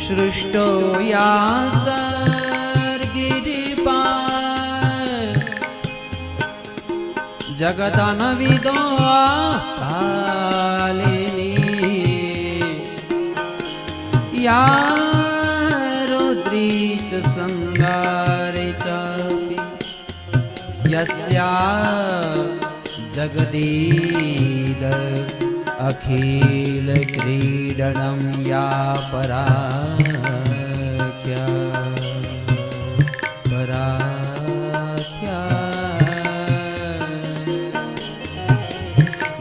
सृष्टो यासर्गिरिपा जगदनविदो कालिनी या रुद्री च संगारे चापि यस्या जगदीद अखिल क्रीडनं या पराख्या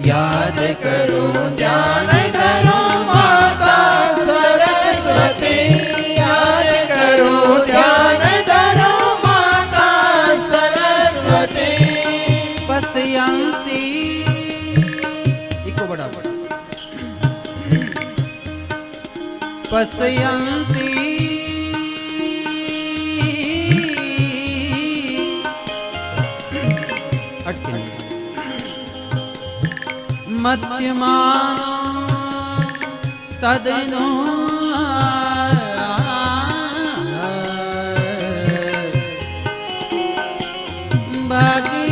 याद करो ध्यान करो माता सरस्वती याद करो ध्यान करो माता सरस्वती पश्यन्ति इको बड़ा बड़ा पश्यन्ति अटके मध्यमानो तदनो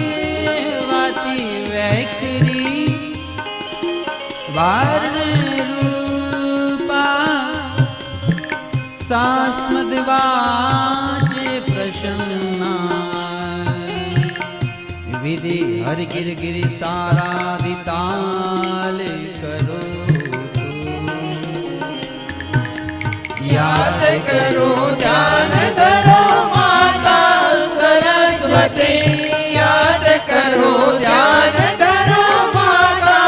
भाग्यवती वैखरी वार्ण रूपा सास्मद्वाचे प्रसन्ना विधि हर गिर गिर साराधिताल करो याद करो ध्यान करो माता सरस्वती याद करो ध्यान करो माता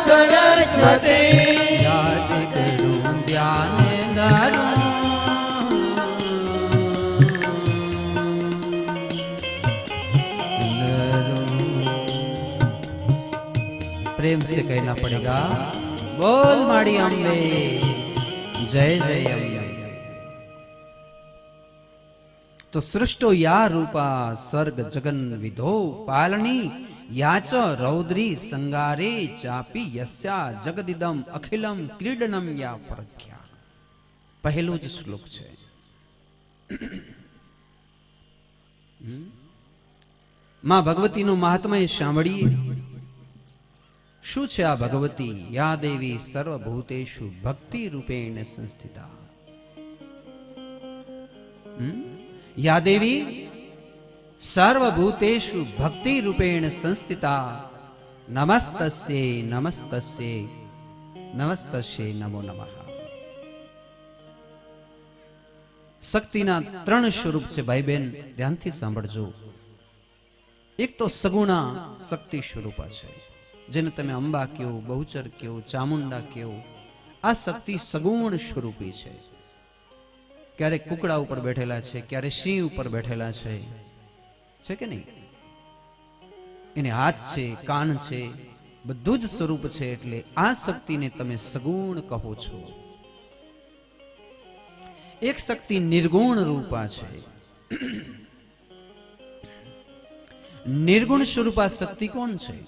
सरस्वती याद करो ध्यान करो प्रेम से कहना पड़ेगा बोल माड़ी अम्बे जय जय अम्बे। तो सृष्टो या रूपा सर्ग जगन विधो पालनी याच रौद्री संगारे चापी यस्या जगदिदम अखिलम क्रीडनम या परख्या पहलो ज श्लोक छे। मां भगवती नु महात्म्य सांभळीए शू छे आ भगवती या देवी सर्वभूतेषु भक्ति रूपेण संस्थिता या देवी सर्वभूतेषु भक्ति रूपेण संस्थिता नमस्तस्यै नमस्तस्यै नमस्तस्यै नमो नमः। शक्तिना त्रण स्वरूप छे भाई बहन ध्यान थी सांभळजो। एक तो सगुणा शक्ति स्वरूपा छे जेने तमे अंबा क्यो बहुचर क्यो चामुंडा क्यो आ शक्ति सगुण स्वरूपी छे। क्यारे कुकड़ा ऊपर बैठेला छे क्यारे सिंह ऊपर बैठेला छे के नहीं एने हाथ छे कान छे बधुं ज स्वरूप छे एटले आ शक्ति ने तमे सगुण कहो छो। एक शक्ति निर्गुण रूपा छे निर्गुण स्वरूपा शक्ति कौन छे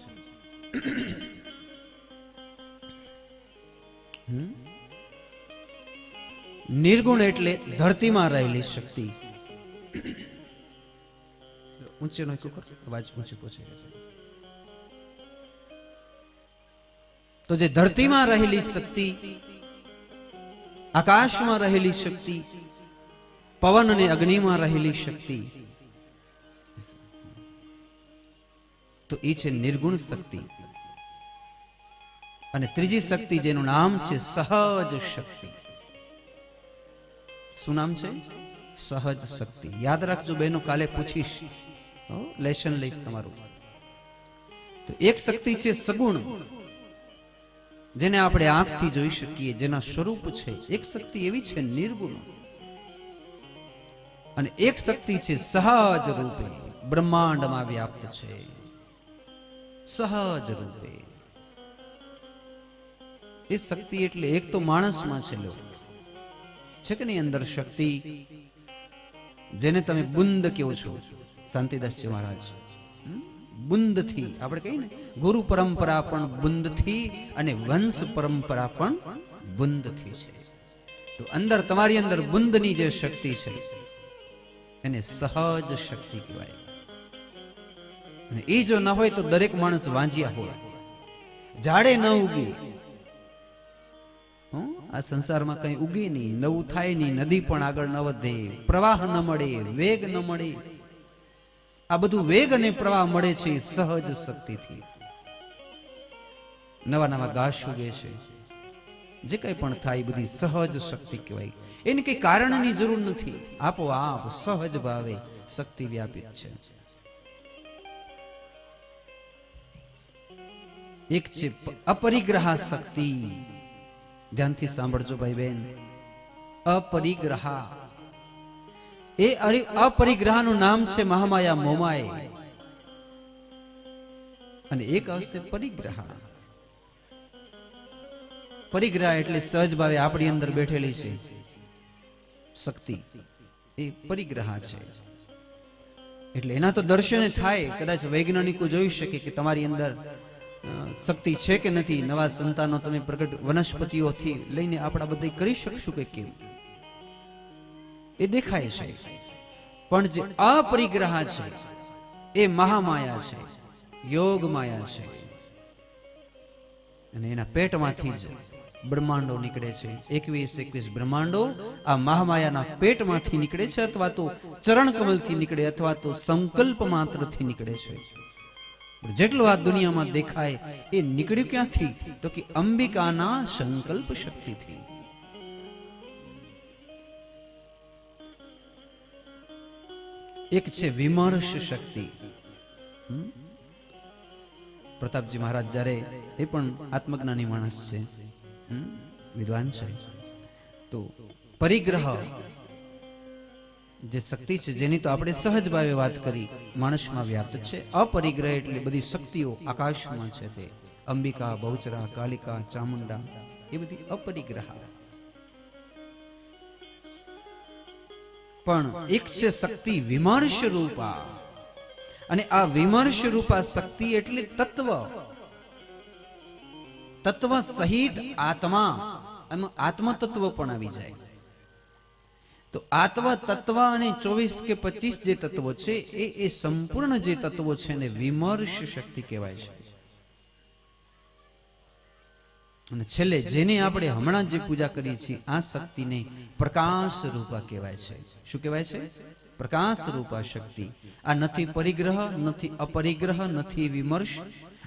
निर्गुण एटले धरती में रहेली शक्ति ऊंचे नो अवाज ऊंचे पहुंचे तो जे धरती में रहेली शक्ति आकाश में रहेली शक्ति पवन ने अग्नि में रहेली शक्ति तो ई छे निर्गुण शक्ति। અને ત્રીજી શક્તિ જેનું નામ છે સહજ શક્તિ। શું નામ છે? સહજ શક્તિ। યાદ રાખજો બહેનો, કાલે પૂછીશ, લેશન લઈશ તમારું। તો એક શક્તિ છે સગુણ, જેને આપણે આંખથી જોઈ શકીએ, જેના સ્વરૂપ છે। એક શક્તિ એવી છે નિર્ગુણ, અને એક શક્તિ છે સહજ રૂપે બ્રહ્માંડમાં વ્યાપ્ત છે। સહજ રૂપે એ શક્તિ એટલે એક તો માણસમાં છે કે નહીં અંદર શક્તિ, જેને તમે બુંદ કહો છો, શાંતિદાસજી મહારાજ બુંદ થી આપણે કહીએ ને, ગુરુ પરંપરા પણ બુંદ થી અને વંશ પરંપરા પણ બુંદ થી છે। તો અંદર તમારી અંદર બુંદની જે શક્તિ છે એને સહજ શક્તિ કહેવાય. અને એ જો ન હોય તો દરેક માણસ વાંજિયા હોય, ઝાડે ન ઉગે. આ સંસારમાં કઈ ઉગે નહીં, નવું થાય નહીં, નદી પણ આગળ ન વધે, પ્રવાહ ન મળે, વેગ ન મળે. આ બધું વેગ અને પ્રવાહ મળે છે સહજ શક્તિથી. નવા નવા ઘાસ ઉગે છે, જે કઈ પણ થાય બધી સહજ શક્તિ કહેવાય. એને કઈ કારણની જરૂર નથી, આપોઆપ સહજ ભાવે શક્તિ વ્યાપિત છે. એક છે અપરિગ્રહા શક્તિ. ધ્યાનથી સાંભળજો ભાઈ બહેન. અપરિગ્રહા, એ અપરિગ્રહનું નામ છે મહામાયા મોમાય. અને એક આવશે પરિગ્રહા. પરિગ્રહ એટલે સહજ ભાવે આપણી અંદર બેઠેલી છે શક્તિ, એ પરિગ્રહ છે. એટલે એના તો દર્શન થાય. કદાચ વૈજ્ઞાનિકો જોઈ શકે કે તમારી અંદર શક્તિ છે કે નથી. નવા સંતાનો તમે પ્રગટ વનસ્પતિઓથી લઈને આપણા બધા કરી શકશું કે કેમ, એ દેખાય છે. પણ જે અપરિગ્રહ છે એ મહામાયા છે, યોગ માયા છે. અને એના પેટમાંથી જ બ્રહ્માંડો નીકળે છે. 21 બ્રહ્માંડો આ મહામાયાના પેટમાંથી નીકળે છે, અથવા તો ચરણ કમલથી નીકળે, અથવા તો સંકલ્પ માત્રથી નીકળે છે. જેટલું આ દુનિયામાં દેખાય એ નીકળ્યું ક્યાંથી? તો કે અંબિકાના સંકલ્પ શક્તિથી. એક છે વિમર્શ શક્તિ. પ્રતાપજી મહારાજ જ્યારે, એ પણ આત્મજ્ઞાની માણસ છે, વિદ્વાન છે, તો પરિગ્રહ જે શક્તિ છે જેની તો આપણે સહજ ભાવે વાત કરી, માણસમાં વ્યાપ્ત છે. અપરિગ્રહ એટલે બધી શક્તિઓ આકાશમાં છે, તે અંબિકા, બહુચરા, કાલિકા, ચામુંડા, એ બધી અપરિગ્રહ. પણ એક છે શક્તિ વિમર્શ રૂપા. અને આ વિમર્શ રૂપા શક્તિ એટલે તત્વ, તત્વ સહિત આત્મા. એમાં આત્મ તત્વ પણ આવી જાય. તો આત્મ તત્વ અને 24 કે 25 જે તત્વો છે એ સંપૂર્ણ જે તત્વો છે એને વિમર્શ શક્તિ કહેવાય છે. અને છેલ્લે જેને આપણે હમણાં જે પૂજા કરીએ છીએ આ શક્તિને પ્રકાશ રૂપા કહેવાય છે. શું કહેવાય છે? પ્રકાશ રૂપા શક્તિ. આ નથી પરિગ્રહ, નથી અપરિગ્રહ, નથી વિમર્શ.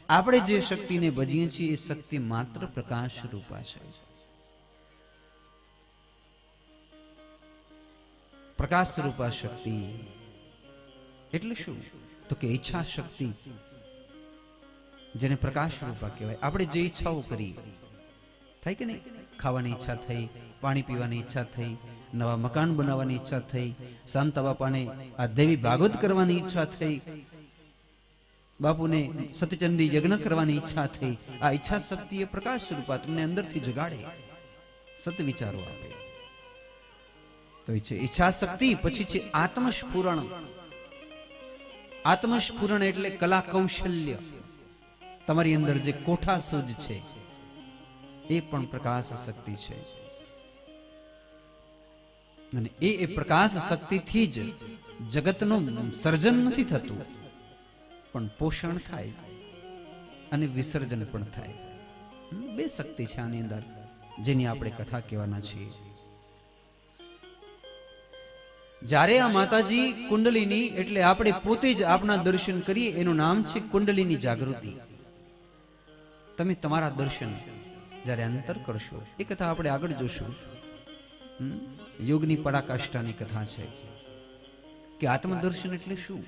આપણે જે શક્તિને ભજીએ છીએ એ શક્તિ માત્ર પ્રકાશ રૂપા છે. પ્રકાશ રૂપા શક્તિ એટલે શું? તો કે ઈચ્છા શક્તિ, જેને પ્રકાશ રૂપા કહેવાય. આપણે જે ઈચ્છાઓ કરી, થાય કે નહીં? ખાવાની ઈચ્છા થઈ, પાણી પીવાની ઈચ્છા થઈ, નવા મકાન બનાવવાની ઈચ્છા થઈ, શાંતા બાપાને આ દેવી ભાગવત કરવાની ઈચ્છા થઈ, બાપુને સતચંડી યજ્ઞ કરવાની ઈચ્છા થઈ. આ ઈચ્છા શક્તિ એ પ્રકાશ રૂપા તમને અંદરથી જગાડે, સત વિચારો આપે. તો એ છે ઈચ્છા શક્તિ. પછી છે આત્મસ્ફુરણ. આત્મસ્ફુરણ એટલે કલા કૌશલ્ય. તમારી અંદર જે કોઠા સૂઝ છે એ પણ પ્રકાશ શક્તિ છે. અને એ પ્રકાશ શક્તિથી જ જગતનું સર્જન નથી થતું, પણ પોષણ થાય અને વિસર્જન પણ થાય. બે શક્તિ છે આની અંદર, જેની આપણે કથા કહેવાના છીએ. જ્યારે આ માતાજી કુંડલીની એટલે આપણે પોતે જ આપના દર્શન કરીએ, એનું નામ છે કુંડલીની જાગૃતિ. તમે તમારા દર્શન જ્યારે અંતર કરશો, એ કથા આપણે આગળ જોશું. યોગની પરાકાષ્ઠાની કથા છે કે આત્મદર્શન એટલે શું.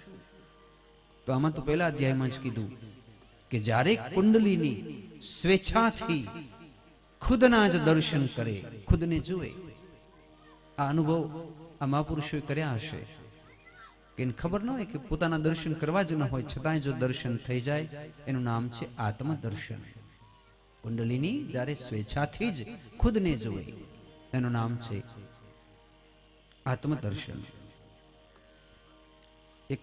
તો આમાં તો પહેલા અધ્યાયમાં જ કીધું કે જ્યારે કુંડલીની સ્વેચ્છાથી ખુદના જ દર્શન કરે, ખુદને જુએ. આ અનુભવ આ મહાપુરુષોએ કર્યા હશે કે એને ખબર ન હોય કે પોતાના દર્શન કરવા જ ન હોય, છતાંય જો દર્શન થઈ જાય, એનું નામ છે આત્મદર્શન. કુંડલીની જ્યારે સ્વેચ્છાથી જ ખુદને જુએ, એનું નામ છે આત્મદર્શન. એક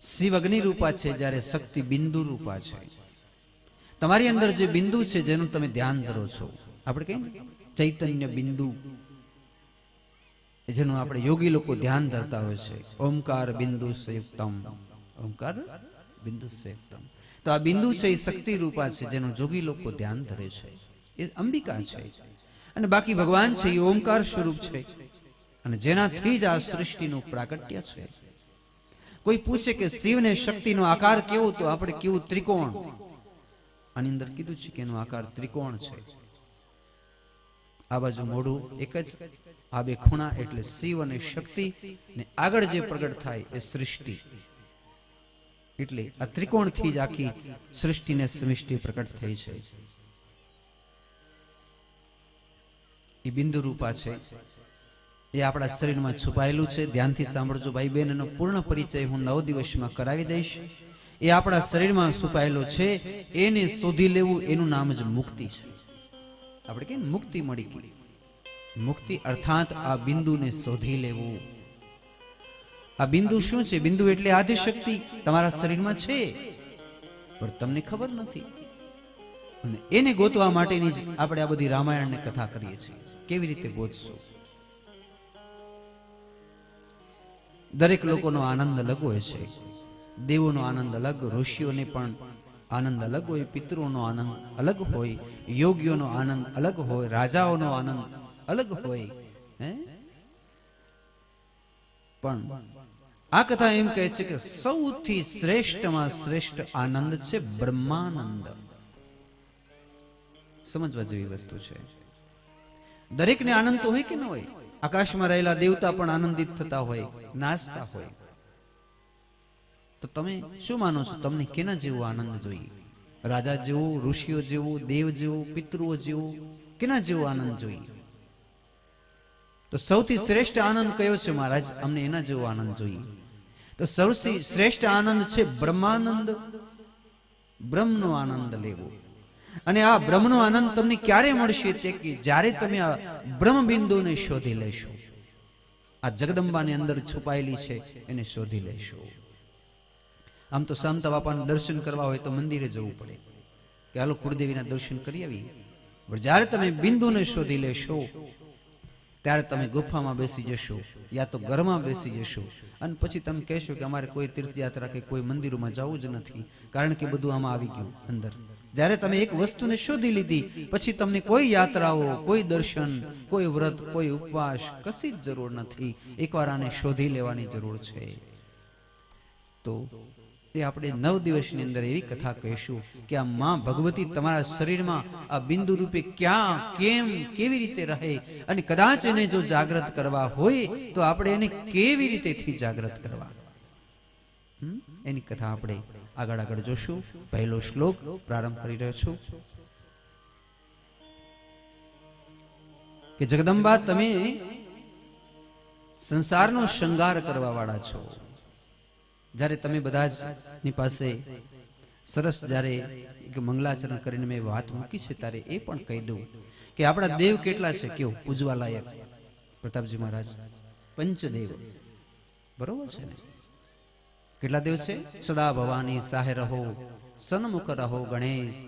શિવ અગ્નિ રૂપા છે, જ્યારે શક્તિ બિંદુ રૂપા છે. તમારી અંદર જે બિંદુ છે જેનું તમે ધ્યાન ધરો છો, આપણે કહીએ ચૈતન્ય બિંદુ, જેનું આપણે યોગી લોકો ધ્યાન ધરતા હોય છે. ઓમકાર બિંદુ સંયુક્તમ, ઓમકાર બિંદુ સંયુક્તમ. તો આ બિંદુ છે એ શક્તિ રૂપા છે, જેનું જોગી લોકો ધ્યાન ધરે છે. એ અંબિકા છે. અને બાકી ભગવાન છે એ ઓમકાર સ્વરૂપ છે, અને જેનાથી જ આ સૃષ્ટિનું પ્રાગટ્ય છે. કોઈ પૂછે કે શિવને શક્તિનો આકાર કેવો, તો આપણે કેવું ત્રિકોણ. આની અંદર કીધું છે કે એનો આકાર ત્રિકોણ છે. આ બાજુ મોઢું એક જ, આ બે ખૂણા એટલે શિવ અને શક્તિ, ને આગળ જે પ્રગટ થાય એ સૃષ્ટિ. એટલે આ ત્રિકોણથી જ આખી સૃષ્ટિને સમિષ્ટિ પ્રકટ થઈ છે. એ બિંદુ રૂપા છે, એ આપણા શરીરમાં છુપાયેલું છે. ધ્યાનથી સાંભળજો ભાઈ બહેન, એનો પૂર્ણ પરિચય હું 9 દિવસમાં કરાવી દઈશ. એ આપણા શરીરમાં છુપાયેલો છે, એને શોધી લેવું, એનું નામ જ મુક્તિ છે. આપણે કે મુક્તિ મળી ગઈ. મુક્તિ અર્થાત આ બિંદુને શોધી લેવું. આ બિંદુ શું છે? બિંદુ એટલે આદિશક્તિ તમારા શરીરમાં છે, પણ તમને ખબર નથી. અને એને ગોતવા માટેની જ આપણે આ બધી રામાયણની કથા કરીએ છીએ. કેવી રીતે ગોતશું? દરેક લોકોનો આનંદ અલગ હોય છે. દેવોનો આનંદ અલગ, ઋષિઓને પણ આનંદ અલગ હોય, પિતૃઓનો આનંદ અલગ હોય, યોગીઓનો આનંદ અલગ હોય, રાજાઓનો આનંદ અલગ હોય. પણ આ કથા એમ કહે છે કે સૌથી શ્રેષ્ઠમાં શ્રેષ્ઠ આનંદ છે બ્રહ્માનંદ. સમજવા જેવી વસ્તુ છે. દરેકને આનંદ તો હોય કે ન હોય? આકાશમાં રહેલા દેવતા પણ આનંદિત થતા હોય, નાચતા હોય. તો તમે શું માનો છો? તમને કેના જેવો આનંદ જોઈએ? રાજા જેવો, ઋષિઓ જેવો, દેવ જેવો, પિતૃઓ જેવો, કેના જેવો આનંદ જોઈએ? તો સૌથી શ્રેષ્ઠ આનંદ કયો છે મહારાજ? અમને એના જેવો આનંદ જોઈએ. તો સૌથી શ્રેષ્ઠ આનંદ છે બ્રહ્માનંદ, બ્રહ્મનો આનંદ લેવો. અને આ બ્રહ્મનો આનંદ તમને ક્યારે મળશે? તે કે જ્યારે તમે આ બ્રહ્મ બિંદુને શોધી લેશો. આ જગદંબાની અંદર છુપાયેલી છે, એને શોધી લેશો. આમ તો શાંતા બાપાના દર્શન કરવા હોય તો મંદિરે જવું પડે, કે હાલો કુળદેવીના દર્શન કરી આવીએ. પણ જ્યારે તમે બિંદુને શોધી લેશો, ત્યારે તમે ગુફામાં બેસી જશો, યા તો ઘરમાં બેસી જશો, અને પછી તમે કહેશો કે અમારે કોઈ તીર્થયાત્રા કે કોઈ મંદિરોમાં જવું જ નથી, કારણ કે બધું આમાં આવી ગયું અંદર. જ્યારે તમે એક વસ્તુને શોધી લીધી, પછી તમને કોઈ યાત્રાઓ, કોઈ દર્શન, કોઈ વ્રત, કોઈ ઉપવાસ, કશી જ જરૂર નથી. એકવાર આને શોધી લેવાની જરૂર છે. તો એ આપણે 9 દિવસની અંદર એવી કથા કહીશું કે આ માં ભગવતી તમારા શરીરમાં આ બિંદુ રૂપે ક્યાં, કેમ, કેવી રીતે રહે, અને કદાચ એને જો જાગૃત કરવા હોય તો આપણે એને કેવી રીતેથી જાગૃત કરવા, એની કથા આપણે આગળ આગળ જોશું. પહેલો શ્લોક પ્રારંભ કરી રહ્યો છું કે જગદંબા, તમે સંસારનો શૃંગાર કરવા વાળા છો. જ્યારે તમે બધા જ ની પાસે સરસ જ્યારે મંગલાચરણ કરીને મેં વાત મૂકી છે, ત્યારે એ પણ કહી દઉં કે આપણા દેવ કેટલા છે, કેવું પૂજવા લાયક. પ્રતાપજી મહારાજ પંચદેવ, બરોબર છે ને? કેટલા દેવ છે? સદા ભવાની સાહે રહો, સન્મુખ રહો ગણેશ,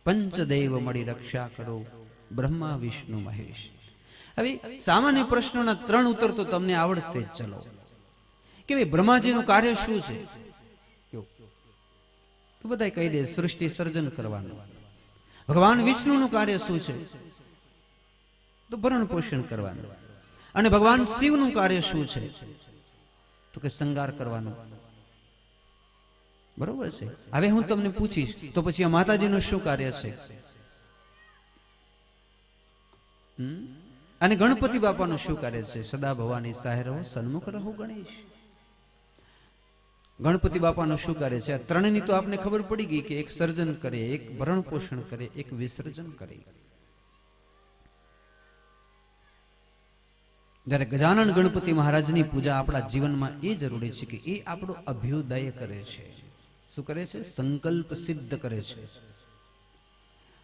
પંચદેવ મળી રક્ષા કરો, બ્રહ્મા વિષ્ણુ મહેશ. હવે સામાન્ય પ્રશ્નોના 3 ઉત્તર તો તમને આવડશે જ. ચલો, કે ભાઈ બ્રહ્માજીનું કાર્ય શું છે? તો બધા કહી દે સૃષ્ટિ સર્જન કરવાનું. ભગવાન વિષ્ણુનું કાર્ય શું છે? તો ભરણ પોષણ કરવાનું. અને ભગવાન શિવનું કાર્ય શું છે? તો કે શૃંગાર કરવાનું. બરોબર છે. હવે હું તમને પૂછીશ તો પછી આ માતાજીનું શું કાર્ય છે? અને ગણપતિ બાપાનું શું કાર્ય છે? સદા ભવાની સહાય રહો, સન્મુખ રહો ગણેશ. ગણપતિ બાપાનું શું કાર્ય છે? આ ત્રણની તો આપને ખબર પડી ગઈ કે એક સર્જન કરે, એક ભરણ પોષણ કરે, એક વિસર્જન કરે. જ્યારે ગજાનન ગણપતિ મહારાજની પૂજા આપણા જીવનમાં એ જરૂરી છે કે એ આપણો અભ્યુદય કરે છે. શું કરે છે? સંકલ્પ સિદ્ધ કરે છે.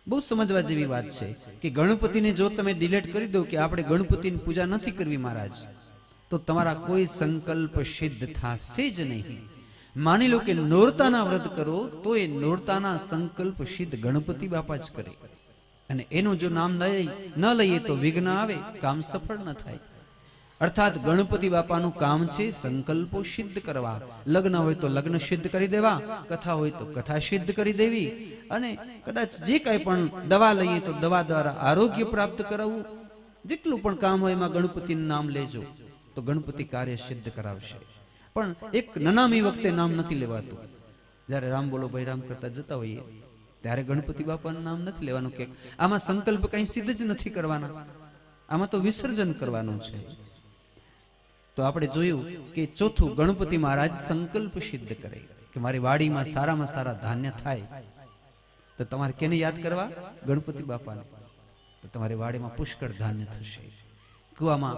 બહુ સમજવા જેવી વાત છે કે ગણપતિને જો તમે ડિલેટ કરી દો કે આપણે ગણપતિની પૂજા નથી કરવી મહારાજ, તો તમારા કોઈ સંકલ્પ સિદ્ધ થશે જ નહીં. માની લો કે નોરતાના વ્રત કરો તો એ નોરતાના સંકલ્પ સિદ્ધ ગણપતિ બાપા જ કરે, અને એનું જો નામ ન લઈએ તો વિઘ્ન આવે, કામ સફળ ન થાય. અર્થાત ગણપતિ બાપાનું કામ છે સંકલ્પો સિદ્ધ કરવા. લગ્ન હોય તો લગ્ન સિદ્ધ કરી દેવા, કથા હોય તો કથા સિદ્ધ કરી દેવી, અને કદાચ જે કાંઈ પણ દવા લઈએ તો દવા દ્વારા આરોગ્ય પ્રાપ્ત કરાવવું. જેટલું પણ કામ હોય એમાં ગણપતિનું નામ લેજો તો ગણપતિ કાર્ય સિદ્ધ કરાવશે. પણ એક નનામી વખતે નામ નથી લેવાતું. જ્યારે રામ બોલો ભાઈ રામ કરતા જતા હોઈએ ત્યારે ગણપતિ બાપાનું નામ નથી લેવાનું કે આમાં સંકલ્પ કઈ સિદ્ધ જ નથી કરવાના, આમાં તો વિસર્જન કરવાનું છે. તો આપણે જોયું કે ચોથું, ગણપતિ મહારાજ સંકલ્પ સિદ્ધ કરે કે મારી વાડીમાં સારામાં સારા ધાન્ય થાય. તો તમારે કેને યાદ કરવા? ગણપતિ બાપાને. તો તમારી વાડીમાં પુષ્કળ ધાન્ય થશે. કુવામાં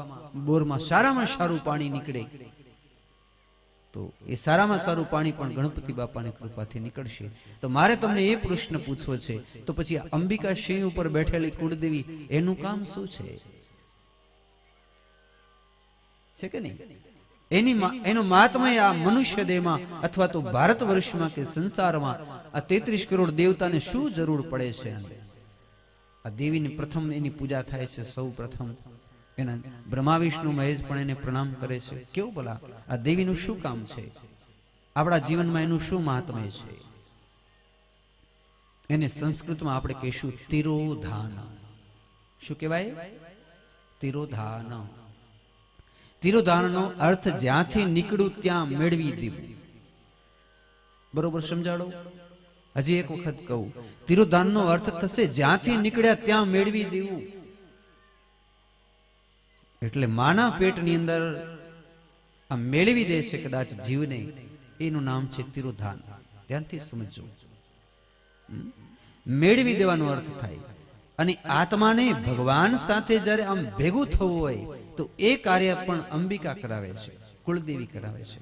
બોરમાં સારામાં સારું પાણી નીકળે તો એ સારામાં સારું પાણી પણ ગણપતિ બાપાની કૃપાથી નીકળશે. તો મારે તમને એ પ્રશ્ન પૂછવો છે, તો પછી અંબિકા સિંહ ઉપર બેઠેલી કુળદેવી એનું કામ શું છે? છે કે નહીં? એનો મહાત્મય આ મનુષ્ય દેહમાં અથવા તો ભારત વર્ષમાં કે સંસારમાં આ 33 કરોડ દેવતાને શું જરૂર પડે છે? આ દેવીની પ્રથમ એની પૂજા થાય છે. સૌ પ્રથમ એના બ્રહ્મા વિષ્ણુ મહેશ પણ એને પ્રણામ કરે છે. કેવું ભલા આ દેવીનું શું કામ છે? આપણા જીવનમાં એનું શું મહાત્મય છે? એને સંસ્કૃતમાં આપણે કહીશું તિરોધાન. શું કહેવાય? તિરોધાન. તિરોધાનનો અર્થ જ્યાંથી નીકળ્યું ત્યાં મેળવી દેવું. બરોબર સમજાડો? હજી એક વખત કહું, તિરોધાનનો અર્થ થશે જ્યાંથી નીકળ્યા ત્યાં મેળવી દેવું. એટલે માના પેટની અંદર આ મેળવી દે છે કદાચ જીવને, એનું નામ છે તિરોધાન. ધ્યાનથી સમજો. મેળવી દેવાનો અર્થ થાય. અને આત્માને ભગવાન સાથે જ્યારે આમ ભેગું થવું હોય તો એ કાર્ય પણ અંબિકા કરાવે છે, કુળદેવી કરાવે છે.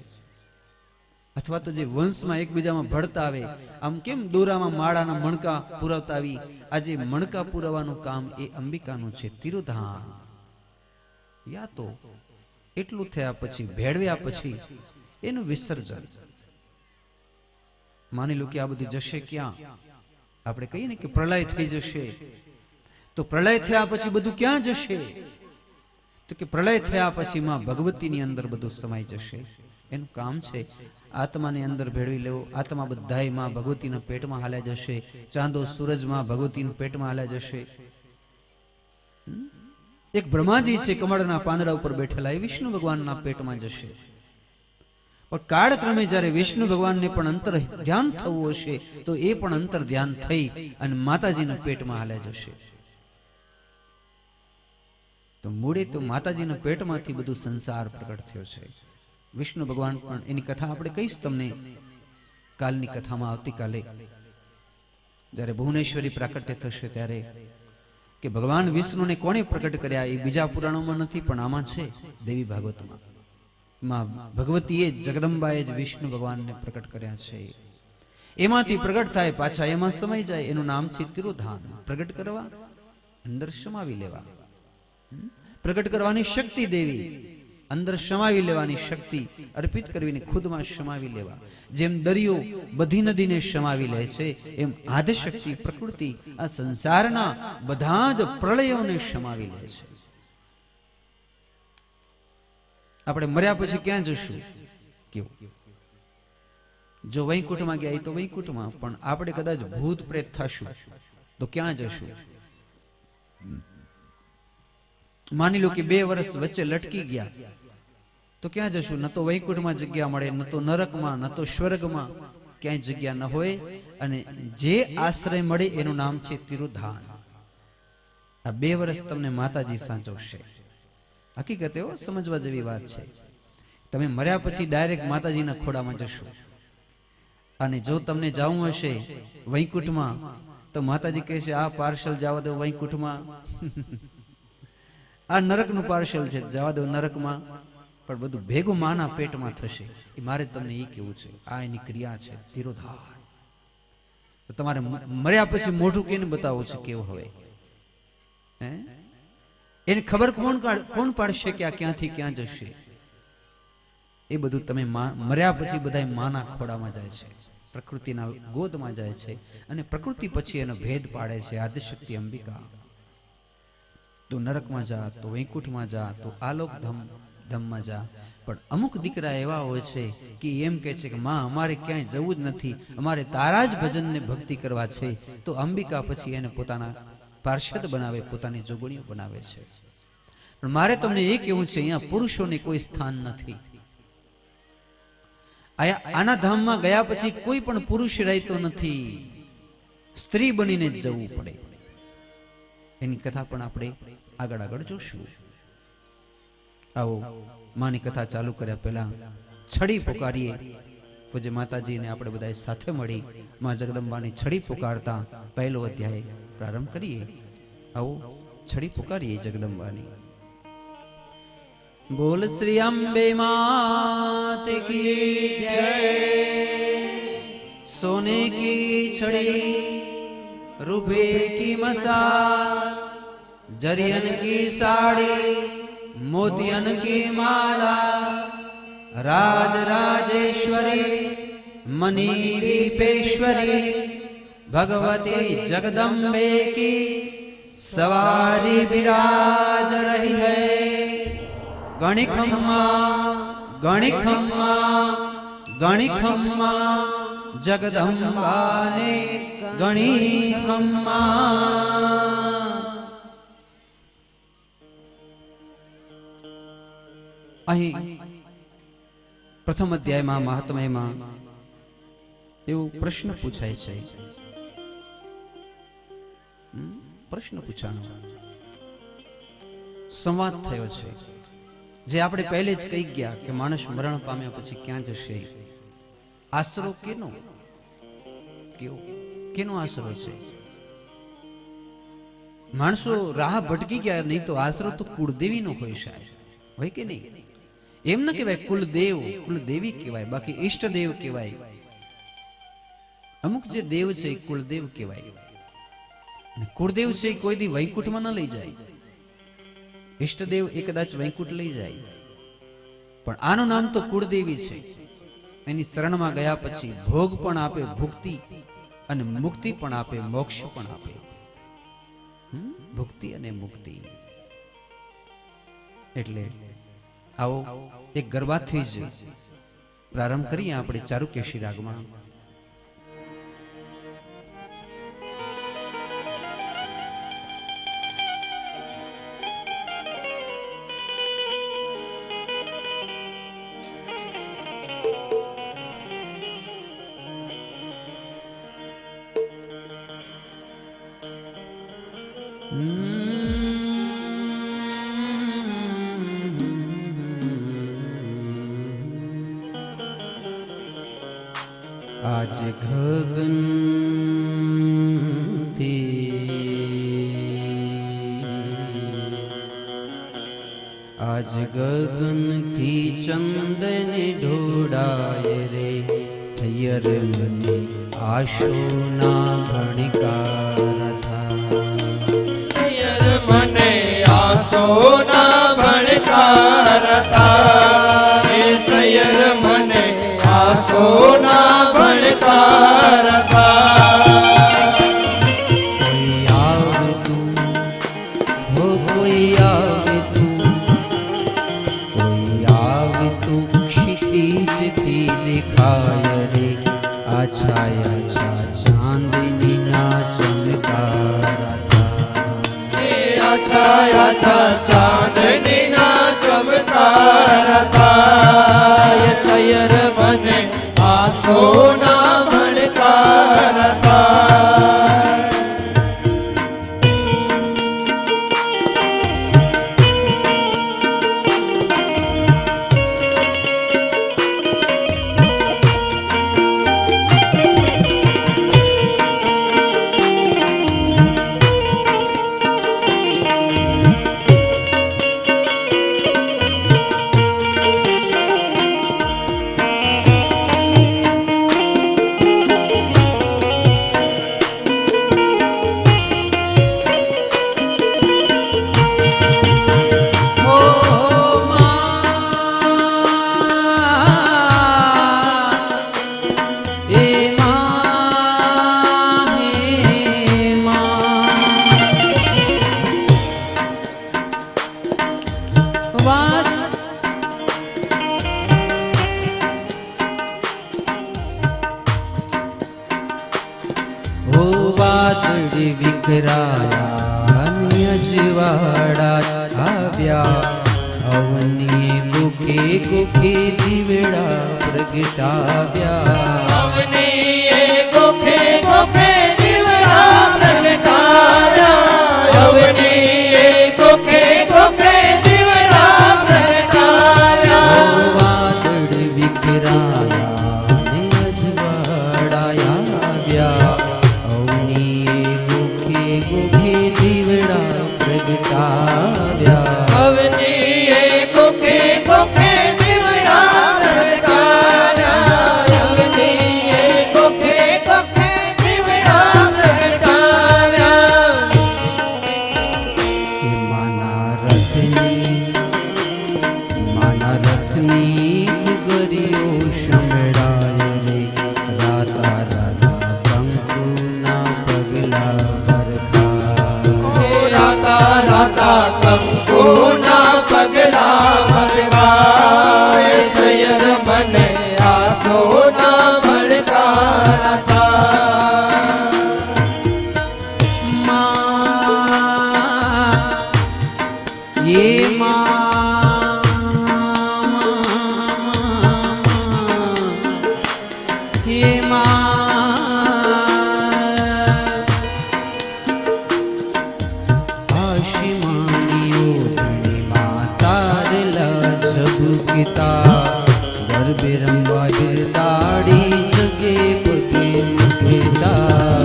અથવા તો જે વંશમાં એકબીજામાં ભળતા આવે, આમ કેમ દોરામાં માળાના મણકા પુરાવતા આવી, આજે મણકા પુરાવાનું કામ એ અંબિકાનું છે. તિરોધાન. યા તો એટલું થયા પછી, ભેળવ્યા પછી એનું વિસર્જન. માની લો કે આ બધું જશે ક્યાં? આપણે કહીએ ને કે પ્રલય થઈ જશે, તો પ્રલય થયા પછી બધું ક્યાં જશે? તો કે પ્રલય થયા પછી માં ભગવતીની અંદર બધું સમાઈ જશે. એનું કામ છે આત્માની અંદર ભેળવી લેવો. આત્મા બધાય માં ભગવતીના પેટમાં હાલ્યા જશે. ચાંદો સૂરજમાં ભગવતીના પેટમાં હાલ્યા જશે. એક બ્રહ્માજી છે કમળના પાંદડા ઉપર બેઠેલા, એ વિષ્ણુ ભગવાનના પેટમાં જશે. પણ કાળક્રમે જ્યારે વિષ્ણુ ભગવાનને પણ અંતર ધ્યાન થવું હશે તો એ પણ અંતર ધ્યાન થઈ અને માતાજીના પેટમાં હાલ્યા જશે. તો મૂળે તો માતાજીના પેટમાંથી બધું સંસાર પ્રગટ થયો છે. વિષ્ણુ ભગવાન પણ એની કથા આપણે કહીશ તમને કાલની કથામાં, આવતીકાલે જ્યારે ભુવનેશ્વરી પ્રાકટ્ય થશે ત્યારે, કે ભગવાન વિષ્ણુને કોણે પ્રગટ કર્યા એ બીજા પુરાણોમાં નથી, પણ આમાં છે દેવી ભાગવતમાં. માં ભગવતીએ જગદંબાએ જ વિષ્ણુ ભગવાનને પ્રગટ કર્યા છે. એમાંથી પ્રગટ થાય પાછા એમાં સમય જાય. એનું નામ છે તિરોધાન. પ્રગટ કરવા, અંદર સમાવી લેવા. પ્રગટ કરવાની શક્તિ દેવી, અંદર સમાવી લેવાની શક્તિ અર્પિત કરવીને ખુદમાં સમાવી લેવા. જેમ દરિયો બધી નદીને સમાવી લે છે, એમ આદિશક્તિ પ્રકૃતિ આ સંસારના બધા જ પ્રલયોને સમાવી લે છે. આપણે મર્યા પછી ક્યાં જશું? કેવું? જો વૈકુંઠમાં ગયા તો વૈકુંઠમાં, પણ આપણે કદાચ ભૂત પ્રેત થશું તો ક્યાં જશું? માની લો કે 2 વર્ષ વચ્ચે લટકી ગયા તો ક્યાં જશું? ન તો વૈકુંઠમાં જગ્યા મળે, ન તો નરકમાં, ન તો સ્વર્ગમાં, ક્યાંય જગ્યા ન હોય. અને જે આશ્રય મળે એનું નામ છે તિરોધાન. આ 2 વર્ષ તમને માતાજી સાચવશે. હકીકત એવો સમજવા જેવી વાત છે. તમે મર્યા પછી ડાયરેક્ટ માતાજીના ખોડામાં જશો. અને જો તમને જવું હશે વૈકુંઠમાં તો માતાજી કહે છે આ પાર્સલ જવા દો વૈકુંઠમાં, આ નરકનું પાર્સલ છે જવા દો નરકમાં. પણ બધું ભેગું માના પેટમાં થશે. એ મારે તમને એ કેવું છે. આ એની ક્રિયા છે તિરોધાન. તો તમારે મર્યા પછી મોઢું કેને બતાવવું છે કેવું હવે? એની ખબર કોણ પાડશે કે આ ક્યાંથી ક્યાં જશે? એ બધું તમે મર્યા પછી બધા માના ખોડામાં જાય છે, પ્રકૃતિના ગોદમાં જાય છે, અને પ્રકૃતિ પછી એનો ભેદ પાડે છે. આદિશક્તિ અંબિકા. તો નરકમાં જા, તો વૈકુંઠમાં જા, તો આલોકધામ ધામમાં જા. પણ અમુક દીકરા એવા હોય છે કે એમ કહે છે કે માં અમારે ક્યાંય જવું જ નથી, અમારે તારા જ ભજનને ભક્તિ કરવા છે. તો અંબિકા પછી એને પોતાના પાર્ષદ બનાવે, પોતાની જોગણીઓ બનાવે છે. પણ મારે તમને એ કહેવું છે, અહીંયા પુરુષોને કોઈ સ્થાન નથી. આના ધામમાં ગયા પછી કોઈ પણ પુરુષ રહેતો નથી, સ્ત્રી બનીને જ જવું પડે. એની કથા પણ આપણે આગળ આગળ જોશું. આવો માની કથા ચાલુ કર્યા પહેલા છડી પુકારીએ. પૂજ્ય માતાજીને આપણે બધા સાથે મળી માં જગદંબાની છડી પુકારતા પહેલો અધ્યાય પ્રારંભ કરીએ. આવો છડી પુકારીએ જગદંબાની. બોલ શ્રી અંબે માત કી જય. सोने की छड़ी रुपए की मसाल, जरियन की साड़ी मोतियन की माला, राज राजेश्वरी मणि दीपेश्वरी भगवती जगदम्बे की सवारी विराज रही है. गणिखम्मा गणिखम्मा गणिखम्मा जगदम्बाने गणिखम्मा. અહીં પ્રથમ અધ્યાયમાં મહાત્મ્યમાં એવો પ્રશ્ન પૂછાય છે. પ્રશ્ન પૂછાનો સંવાદ થયો છે, જે આપણે પહેલે જ કહી ગયા કે માણસ મરણ પામ્યા પછી ક્યાં જશે. આશરો કેનો કેનો આશરો છે? માણસો રાહ ભટકી ગયા, નહીં તો આશરો તો કુળદેવી નો હોય સાહેબ, હોય કે નહીં? એમ ન કહેવાય કુલદેવ કુલદેવી કહેવાય, બાકી ઈષ્ટદેવ કહેવાય. અમુક જે દેવ છે એ કુળદેવ કહેવાય. કુળદેવ છે એ કોઈ દી વૈકુંઠમાં ન લઈ જાય. ઈષ્ટદેવ એ કદાચ વૈકુંઠ લઈ જાય, પણ આનું નામ તો કુળદેવી છે. એની શરણમાં ગયા પછી ભોગ પણ આપે, ભુક્તિ અને મુક્તિ પણ આપે, મોક્ષ પણ આપે. ભુક્તિ અને મુક્તિ. એટલે આવો એક ગરબાથી જ પ્રારંભ કરીએ આપણે ચારુકેશી રાગમાં. आज गगन आज गगन थी चंदन ढोड़ाय रे, थैयर मने आशो ना भणकार था. थैयर मने आशो ना भणकार था. थैयर मने आशो ना भणकार था. कोई आवे તું હો, કોઈ આવે તું, કોઈ આવે તું क्षितिजથી દેખાય રે. આછા આછા ચાંદની ના ચમકારા થા. आछा आछा चांदनी ना चमकार था. सैयर मने आसो ना भणकार था. વાદળી વિખરાયા અજવાળા આવ્યા અવની ગુખે ગુખે દીવડા પ્રગટાવ્યા અવનીએ ગોખે ગોખે દીવડા પ્રગટાવ્યા અવનીએ ગોખે ગોખે દીવડા પ્રગટાવ્યા વાદળી વિખરાયા ને અજવાળા આવ્યા અવની ગુખે ગુખે દીવડા પ્રગટાવ્યા અવનીએ ગોખે ગોખે દીવડા પ્રગટાવ્યા અવનીએ ગોખે ગોખે દીવડા પ્રગટાવ્યા માના રથની ગરીઓ શમડાય રે રાતા રાતા કંકુના પગલા ભરખા રાતા રાતા કંકુના પગલા ભરગાય સયર મને આસોના ભડકા હતા ये गरबे रंगवा दाढ़ी जगे पगे मुकेता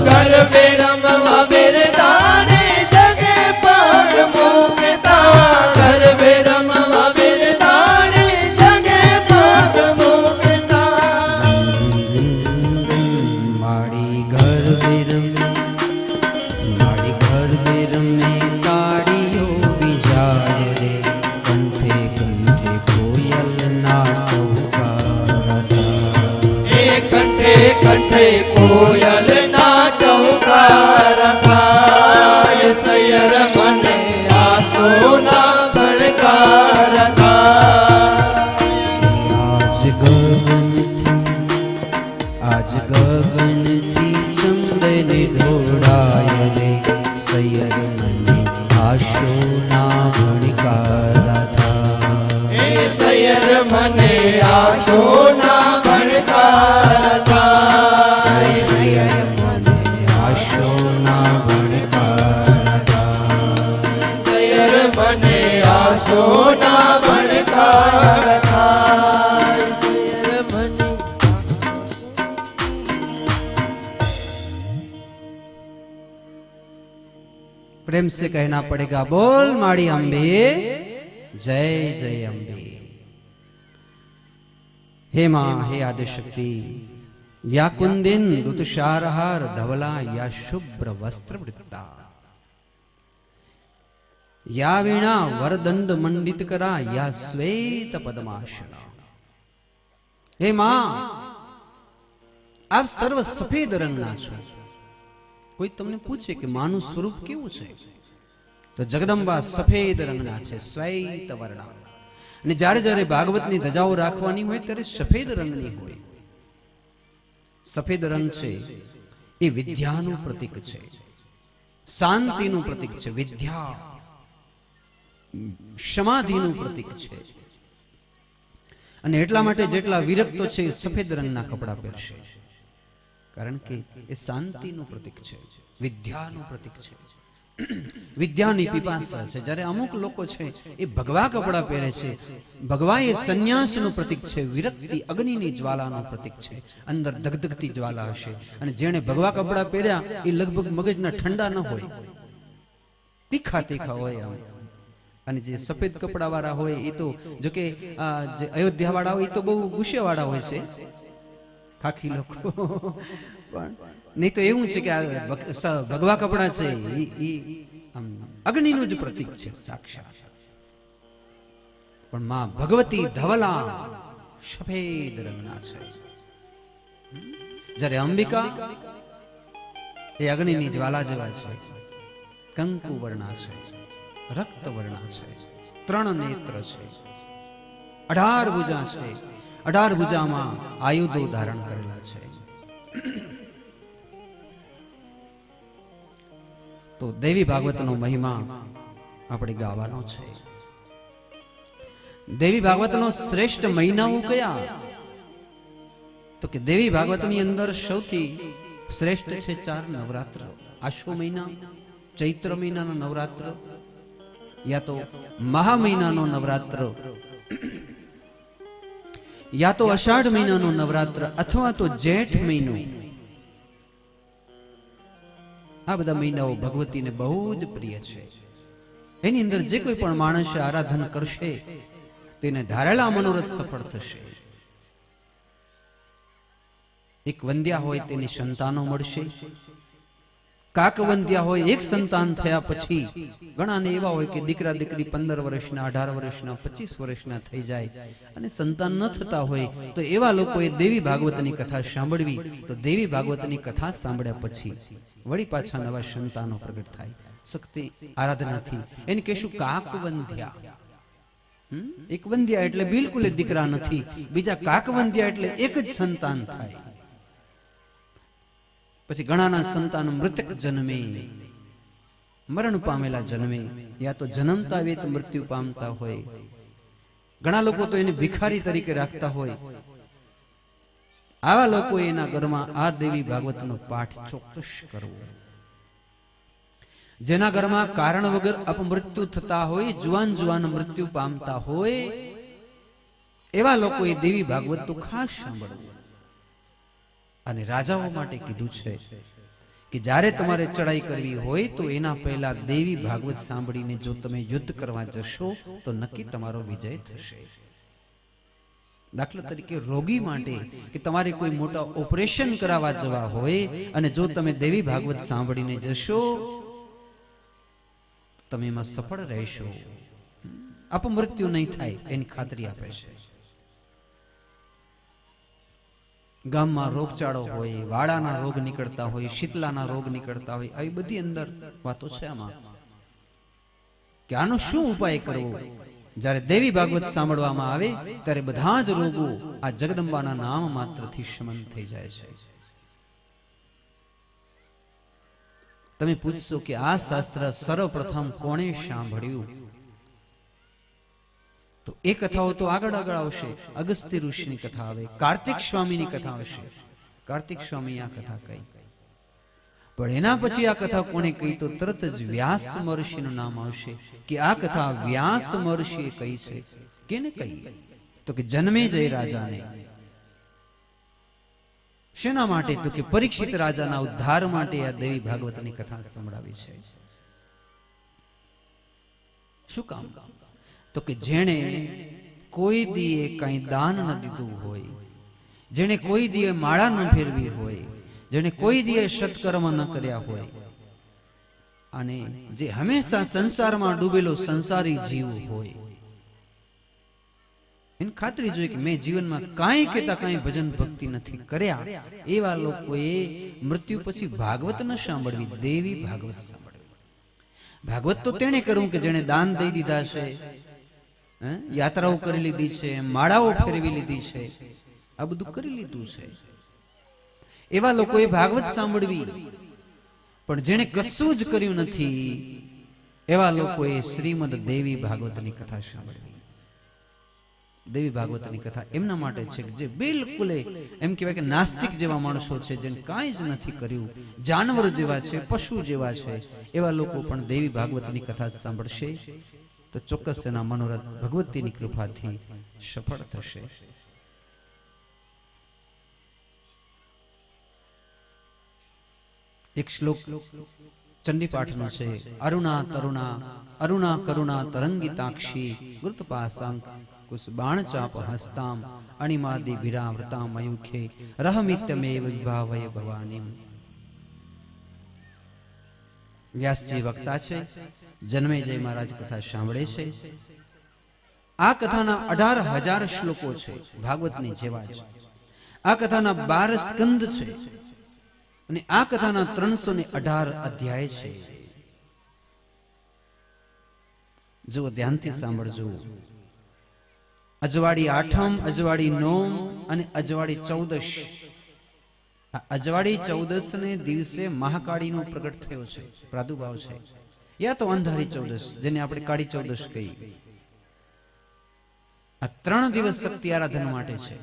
ગરબે રમવા બિરદાને જગે પગ મૂકતા ગરબે રમવા બિરદાને જગે પગ મૂકતા माड़ी घर में ताड़ियों बिजाय रे कंठे कंठे कोयल ना टहुकार था એ કંઠે કંઠે કોયલ ના ટહુકાર થાય સયર મને આસોના ભડકાર आज गगन थी चंदन घोड़ाय रे सैयर मने आशो ना भड़कारा था એ સયર મને આસોના ભડકાર થાય सैयर मने आशो ना भड़कारा था સયર મને આસોના ભડકાર થાય સયર મને प्रेम से कहना पड़ेगा बोल माड़ी अम्बे जय जय अम्बे हे मां हे आदिशक्ति या कुंदिन ऋतुषारहार धवला या शुभ्र वस्त्र वृत्ता या वीणा वरदंड मंडित करा या श्वेत पद्मासना हे मां आप सर्व सफेद रंगना छो कोई तमने पूछे कि मानु स्वरूप केवुं छे तो जगदंबा सफेद रंगना छे श्वेत वर्णा અને જ્યારે જ્યારે ભાગવતની ધજાઓ રાખવાની હોય ત્યારે સફેદ રંગની હોય સફેદ રંગ છે એ વિદ્યાનું પ્રતીક છે શાંતિનું પ્રતીક છે વિદ્યા સમાધિનું પ્રતીક છે અને એટલા માટે જેટલા વિરક્તો છે એ સફેદ રંગના કપડા પહેરશે કારણ કે એ શાંતિનું પ્રતીક છે વિદ્યાનું પ્રતીક છે વિદ્યાની પીપાસા છે જ્યારે અમુક લોકો છે એ ભગવા કપડા પહેરે છે ભગવા એ સંન્યાસનું પ્રતીક છે વિરક્તિ અગ્નિની જ્વાલાનું પ્રતીક છે અંદર ધગધગતી જ્વાલા હશે અને જેણે ભગવા કપડા પહેર્યા એ લગભગ મગજના ઠંડા ન હોય તીખા તીખા હોય આમ અને જે સફેદ કપડા વાળા હોય એ તો જો કે જે અયોધ્યા વાળા હોય એ તો બહુ ગુસ્સે વાળા હોય છે ખાખી લોકો પણ નહીં તો એવું છે કે આ ભગવા કપડા છે એ અગ્નિનું જ પ્રતીક છે સાક્ષાત પણ માં ભગવતી ધવલા સફેદ રંગના છે જ્યારે અંબિકા એ અગ્નિની જ્વાલા જેવા છે કંકુ વર્ણા છે રક્ત વર્ણા છે ત્રણ નેત્ર છે 18 ભુજા છે 18 ભુજામાં આયુધો ધારણ કરેલા છે તો દેવી ભાગવતનો મહિમા આપણે ગાવાનો છે. દેવી ભાગવતનો શ્રેષ્ઠ મહિનાઓ કયા? તો કે દેવી ભાગવતની અંદર સૌથી શ્રેષ્ઠ છે 4 નવરાત્ર. આશો મહિના, ચૈત્ર મહિનાનો નવરાત્ર, યા તો મહા મહિનાનો નવરાત્ર, યા તો અષાઢ મહિનાનો નવરાત્ર, અથવા તો જેઠ મહિનો. આ બધા મહિનાઓ ભગવતીને બહુ જ પ્રિય છે. એની અંદર જે કોઈ પણ માણસ આરાધન કરશે તેને ધારેલા મનોરથ સફળ થશે. એક વંદ્યા હોય તેની સંતાનો મળશે. કાકવંદ્યા હોય, એક સંતાન થયા પછી ઘણાને એવા હોય કે દીકરા દીકરી 15 વર્ષના, 18 વર્ષના, 25 વર્ષના થઈ જાય અને સંતાન ન થતા હોય તો એવા લોકોએ દેવી ભાગવતની કથા સાંભળવી. તો દેવી ભાગવતની કથા સાંભળ્યા પછી વળી પાછા નવા સંતાનો પ્રગટ થાય શક્તિ આરાધનાથી. એને કહેશું કાકવંદ્યા. એક વંદ્યા એટલે બિલકુલ દીકરા નથી, બીજા કાકવંદ્યા એટલે એક જ સંતાન થાય. પછી ઘણાના સંતાન મૃતક જન્મે, મરણ પામેલા જન્મે, યા તો જન્મતા વેત મૃત્યુ પામતા હોય. ઘણા લોકો તો એને ભિખારી તરીકે રાખતા હોય. આવા લોકો એના ઘરમાં આ દેવી ભાગવતનો પાઠ ચોક્કસ કરવો. જેના ઘરમાં કારણ વગર અપમૃત્યુ થતા હોય, જુવાન જુવાન મૃત્યુ પામતા હોય, એવા લોકોએ દેવી ભાગવત તો ખાસ સાંભળવું. અને રાજાઓ માટે કીધું છે કે જ્યારે તમારે ચડાઈ કરવી હોય તો એના પહેલા દેવી ભાગવત સાંભળીને જો તમે યુદ્ધ કરવા જશો તો નક્કી તમારો વિજય થશે. દાખલા તરીકે રોગી માટે કે તમારે કોઈ મોટા ઓપરેશન કરાવવા જવા હોય અને જો તમે દેવી ભાગવત સાંભળીને જશો તમે એમાં સફળ રહેશો, અપમૃત્યુ નહીં થાય એની ખાતરી આપે છે. ગામમાં રોગચાળો હોય, વાડાના રોગ નીકળતા હોય, શીતલાના રોગ નીકળતા હોય, આવી બધી અંદર વાતો છે આમાં કે આનો શું ઉપાય કરવો. જ્યારે દેવી ભાગવત સાંભળવામાં આવે ત્યારે બધા જ રોગો આ જગદંબાના નામ માત્રથી શમન થઈ જાય છે. તમે પૂછશો કે આ શાસ્ત્ર સર્વપ્રથમ કોણે સાંભળ્યું? તો એ કથાઓ તો આગળ આગળ આવશે. અગસ્ત્ય ઋષિની કથા આવે, કાર્તિક સ્વામીની કથા આવશે. કાર્તિક સ્વામી આ કથા કહી, પણ એના પછી આ કથા કોણે કહી તો તરત જ વ્યાસ મહર્ષિનું નામ આવશે કે આ કથા વ્યાસ મહર્ષિએ કહી છે. કેને કહી? તો કે જન્મેજય રાજાને. શેના માટે? તો કે પરીક્ષિત રાજાના ઉદ્ધાર માટે આ દેવી ભાગવતની કથા સંભળાવી છે. શું કામ? તો કે જેણે કોઈ દીએ કઈ દાન ન દીધું હોય, જેણે કોઈ દીએ માળા ન ફેરવી હોય, જેણે કોઈ દીએ સત્કર્મ ન કર્યા હોય, અને જે હંમેશા સંસારમાં ડૂબેલો સંસારી જીવ હોય, એની ખાતરી જોઈએ કે મેં જીવનમાં કાંઈ કેતા કાંઈ ભજન ભક્તિ નથી કર્યા, એવા લોકોએ મૃત્યુ પછી ભાગવત ન સાંભળવી, દેવી ભાગવત સાંભળવી. ભાગવત તો તેણે કરવું કે જેણે દાન દઈ દીધા છે, યાત્રાઓ કરી લીધી છે, માળાઓ ફેરવી લીધી છે, આ બધું કરી લીધું છે. એવા લોકોએ ભાગવત સાંભળવી. પણ જેણે કશું જ કર્યું નથી એવા લોકોએ શ્રીમદ દેવી ભાગવતની કથા સાંભળવી. દેવી ભાગવતની કથા એમના માટે છે જે બિલકુલ એમ કહેવાય કે નાસ્તિક જેવા માણસો છે, જેને કાંઈ જ નથી કર્યું, જાનવર જેવા છે, પશુ જેવા છે, એવા લોકો પણ દેવી ભાગવતની કથા સાંભળશે તો ચોક્કસ એના મનોરથ ભગવતીની કૃપાથી સફળ થશે. એક શ્લોક ચંડી પાઠનો છે. અરુણા તરુણા અરુણા કરુણા તરંગિતાક્ષી ગુરુતપાસાંક કુસબાણ ચાપ હસ્તામ અણિમાદિ વિરાવૃતા મયુખે રહમિત્યમેવ વિભાવય ભવાનીમ. વ્યાસજી વક્તા છે, જન્મેજય મહારાજ કથા સાંભળે છે. આ કથાના 18,000 શ્લોકો છે, ભાગવતની જેવા જ. આ કથાના 12 સ્કંદ છે અને આ કથાના 318 અધ્યાય છે. જો ધ્યાનથી સાંભળજો. અજવાળી આઠમ, અજવાળી નોમ અને અજવાળી 14 અજવાળી ચૌદસ ને દિવસે મહાકાળીનો પ્રગટ થયો છે, પ્રાદુર્ભાવ છે, યા તો અંધારી ચૌદસ જેને આપણે કાળી ચૌદસ કહીએ. આ 3 દિવસ શક્તિ આરાધન માટે છે.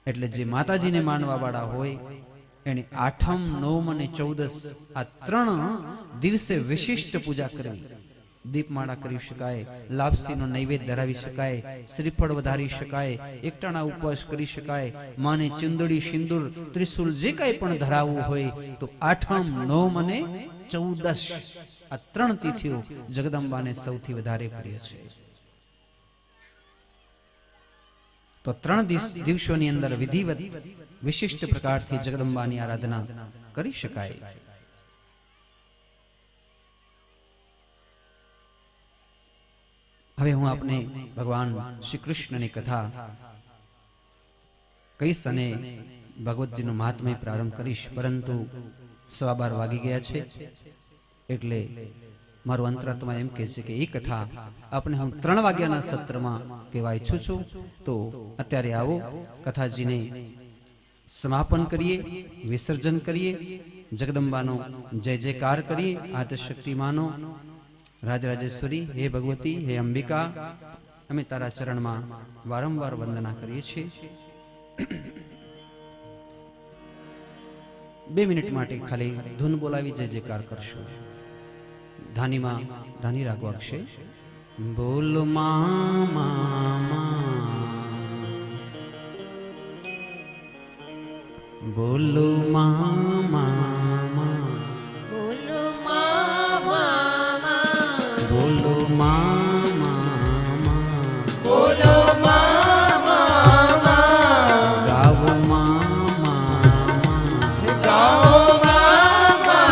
એટલે જે માતાજીને માનવા વાળા હોય એને 8મ 9મ અને 14 આ 3 દિવસે વિશિષ્ટ પૂજા કરવી. દીપમાળા કરી શકાય, લાપસીનો નૈવેદ્ય ધરાવી શકાય, શ્રીફળ વધારી શકાય, એકટાણા ઉપવાસ કરી શકાય, માને ચુંદડી સિંદૂર ત્રિશુલ જે કાંઈ પણ ધરાવવું હોય તો 8મ 9મ અને 14 આ 3 તિથિઓ જગદંબાને સૌથી વધારે પ્રિય છે. તો 3 દિવસોની અંદર વિધિવત વિશિષ્ટ પ્રકારથી જગદંબાની આરાધના કરી શકાય. હવે હું આપને ભગવાન શ્રી કૃષ્ણની કથા કહીશ અને ભગવતજીનું મહાત્મ્ય પ્રારંભ કરીશ. પરંતુ 12:15 વાગી ગયા છે એટલે મારું અંતરાત્મા એમ કહે છે કે એ કથા આપણે હું 3 વાગ્યાના સત્રમાં કહેવા ઈચ્છું છું. તો અત્યારે આવો કથાજીને સમાપન કરીએ, વિસર્જન કરીએ, જગદંબાનો જય જયકાર કરીએ. આદશક્તિમાનો, રાજરાજેશ્વરી, હે ભગવતી, હે અંબિકા, અમે તારા ચરણમાં વારંવાર વંદના કરીએ છીએ. 2 મિનિટ માટે ખાલી ધૂન બોલાવી જય જયકાર કરશું. ધાનીમાં ધાની રાગ વાગશે. બોલ મામા, બોલો મામા, બોલો મામા, બોલો મામા, બોલો મામા, ગાવો મામા, ગાઓ મામા,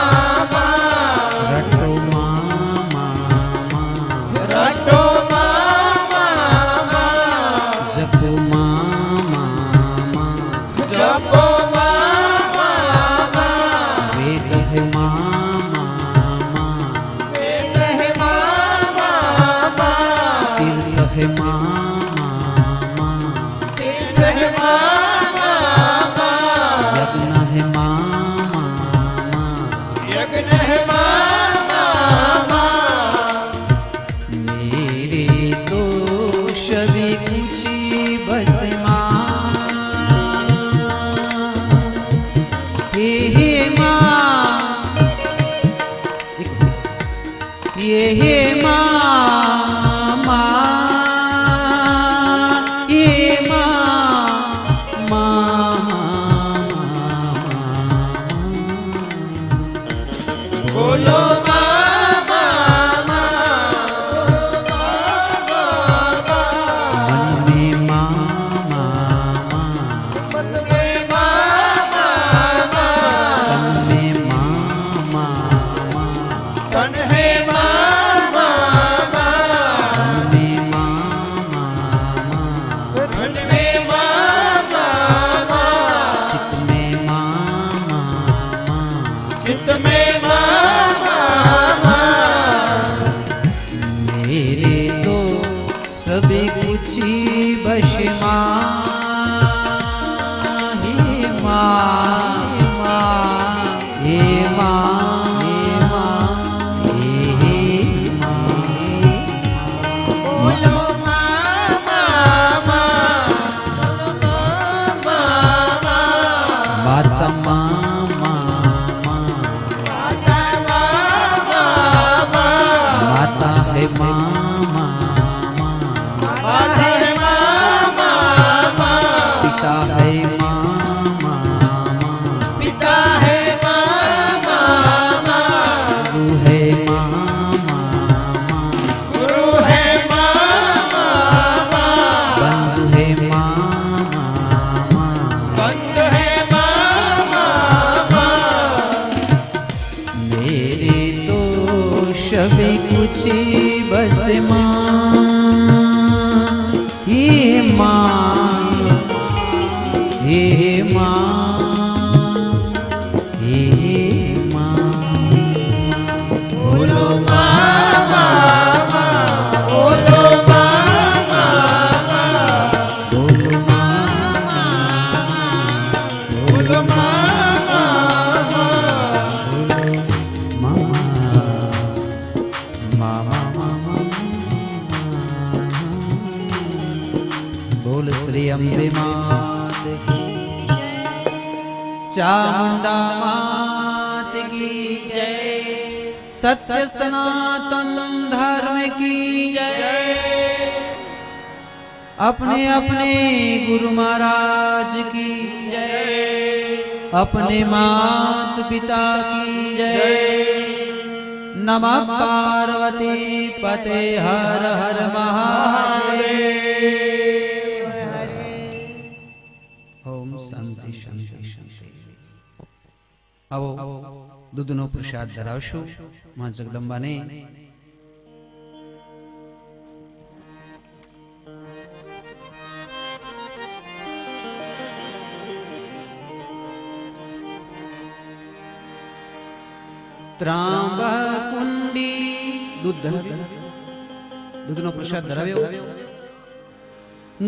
રટો મામા, રટો મામા, જપો મામા, જપો વેદ હે મામા, વેદ હે મામા, તીર્થ હે મામા, તીર્થ હે મામા, યજ્ઞ હે મામા, યજ્ઞ હે મામા, मेरे दोष भी ऊंची बस मां, हे मां, ये हे मां, ये બોલો मन में मामा, મન મે મામા, तन में मामा, તન હે મામા, तन में मामा, ધન મે મામા, चित में मामा, ચિત્ત મે મામા, मेरे तो सभी कुछ ही बश मां, हे मां, हे मां, हे બોલો મામા, माता मामा, माता है मामा, માતા હે મામા, बोल श्री अम्बे मात की चामुंडा मात की जय। सत्य सनातन धर्म की जय। अपने अपने गुरु महाराज की जय। अपने मात पिता की जय। नमः पार्वती पते हर हर महादेव। ओम शांति शांति शांति। आवो दूधनो प्रसाद धरावशो मां जगदंबाने। ત્રાંબકુંડી દૂધનો પ્રસાદ ધરાવ્યો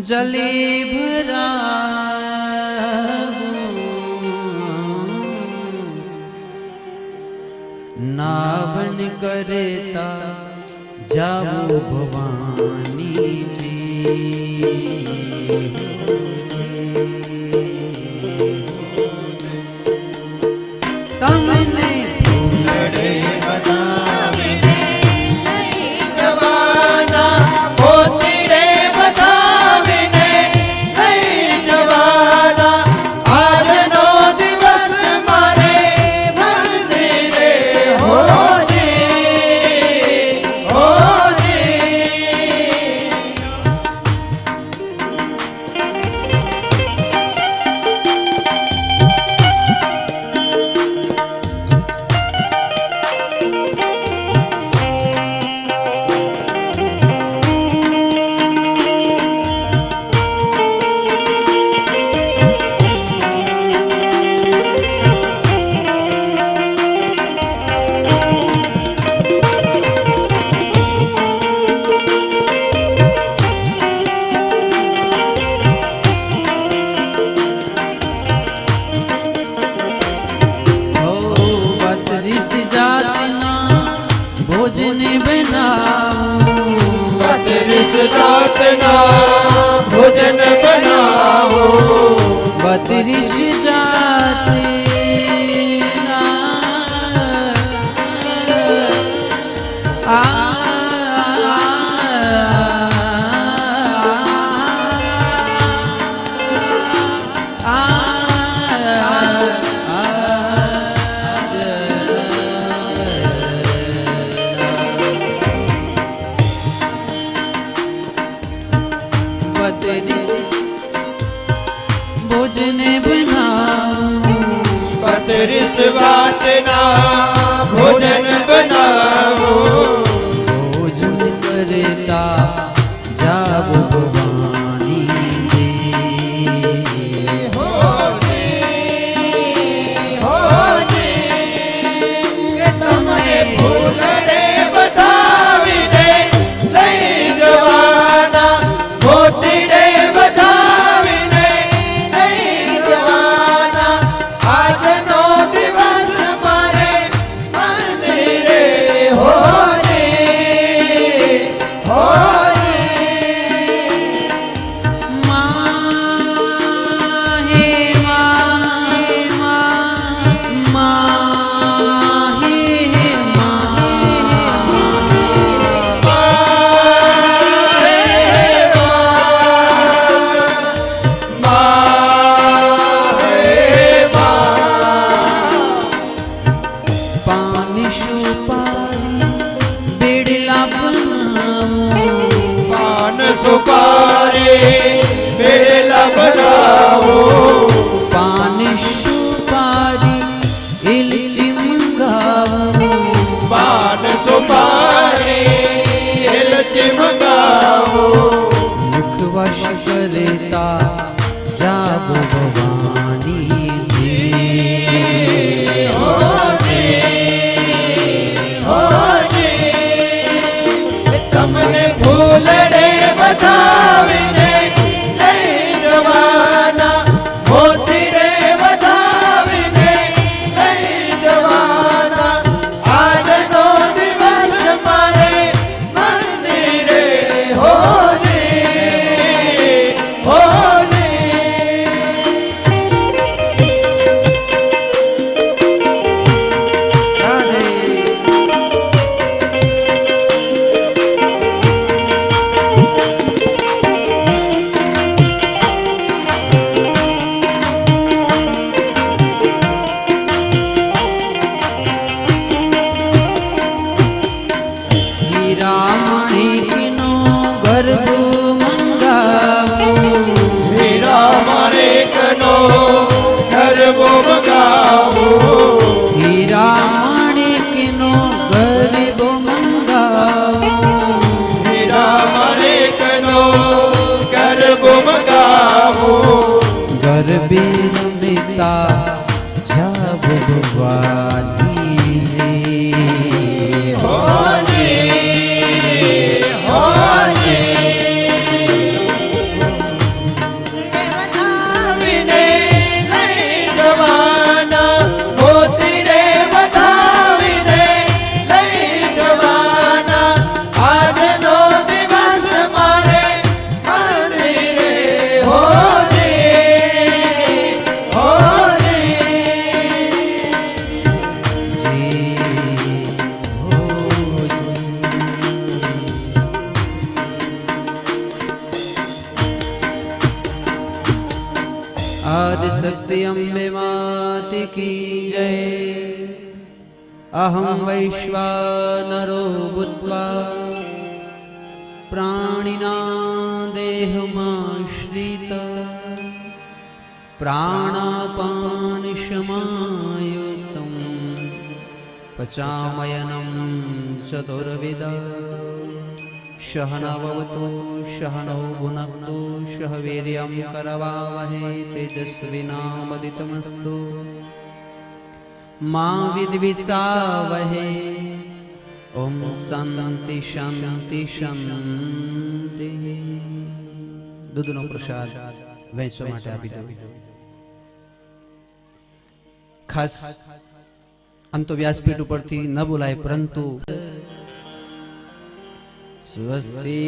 જલે ભરાવું નાવન કરેતા જાવો ભવાની તમને भोजन बनाओ। बत्रीस जाति ना भोजन बनाओ। बत्रीस वातना भोजन बनाओ। भोजन करता जाओ भवानी जी। हो जी तमने भूलने बताविने लई जवाना मोतीडे बताविने लई जवाना। आज नो दिवस मारे मंदिरे हो आदिशक्ति अम्बे माति की जय। अहं वैश्वानरो भूत्वा प्राणिनां देहमाश्रित प्राणापानशमायुक्तं पचामयनं चतुर्विधा। सहनवतु सहनौ भुनक्तु सह वीर्यं करवावहै तेजस्विनावदितमस्तु मा विद्विषावहै। ओम शांति शांति शांति। दूधनो प्रसाद वैश्व माटे आपी दो। खास आम तो व्यासपीठ उपरथी न बोलाय परंतु स्वस्ति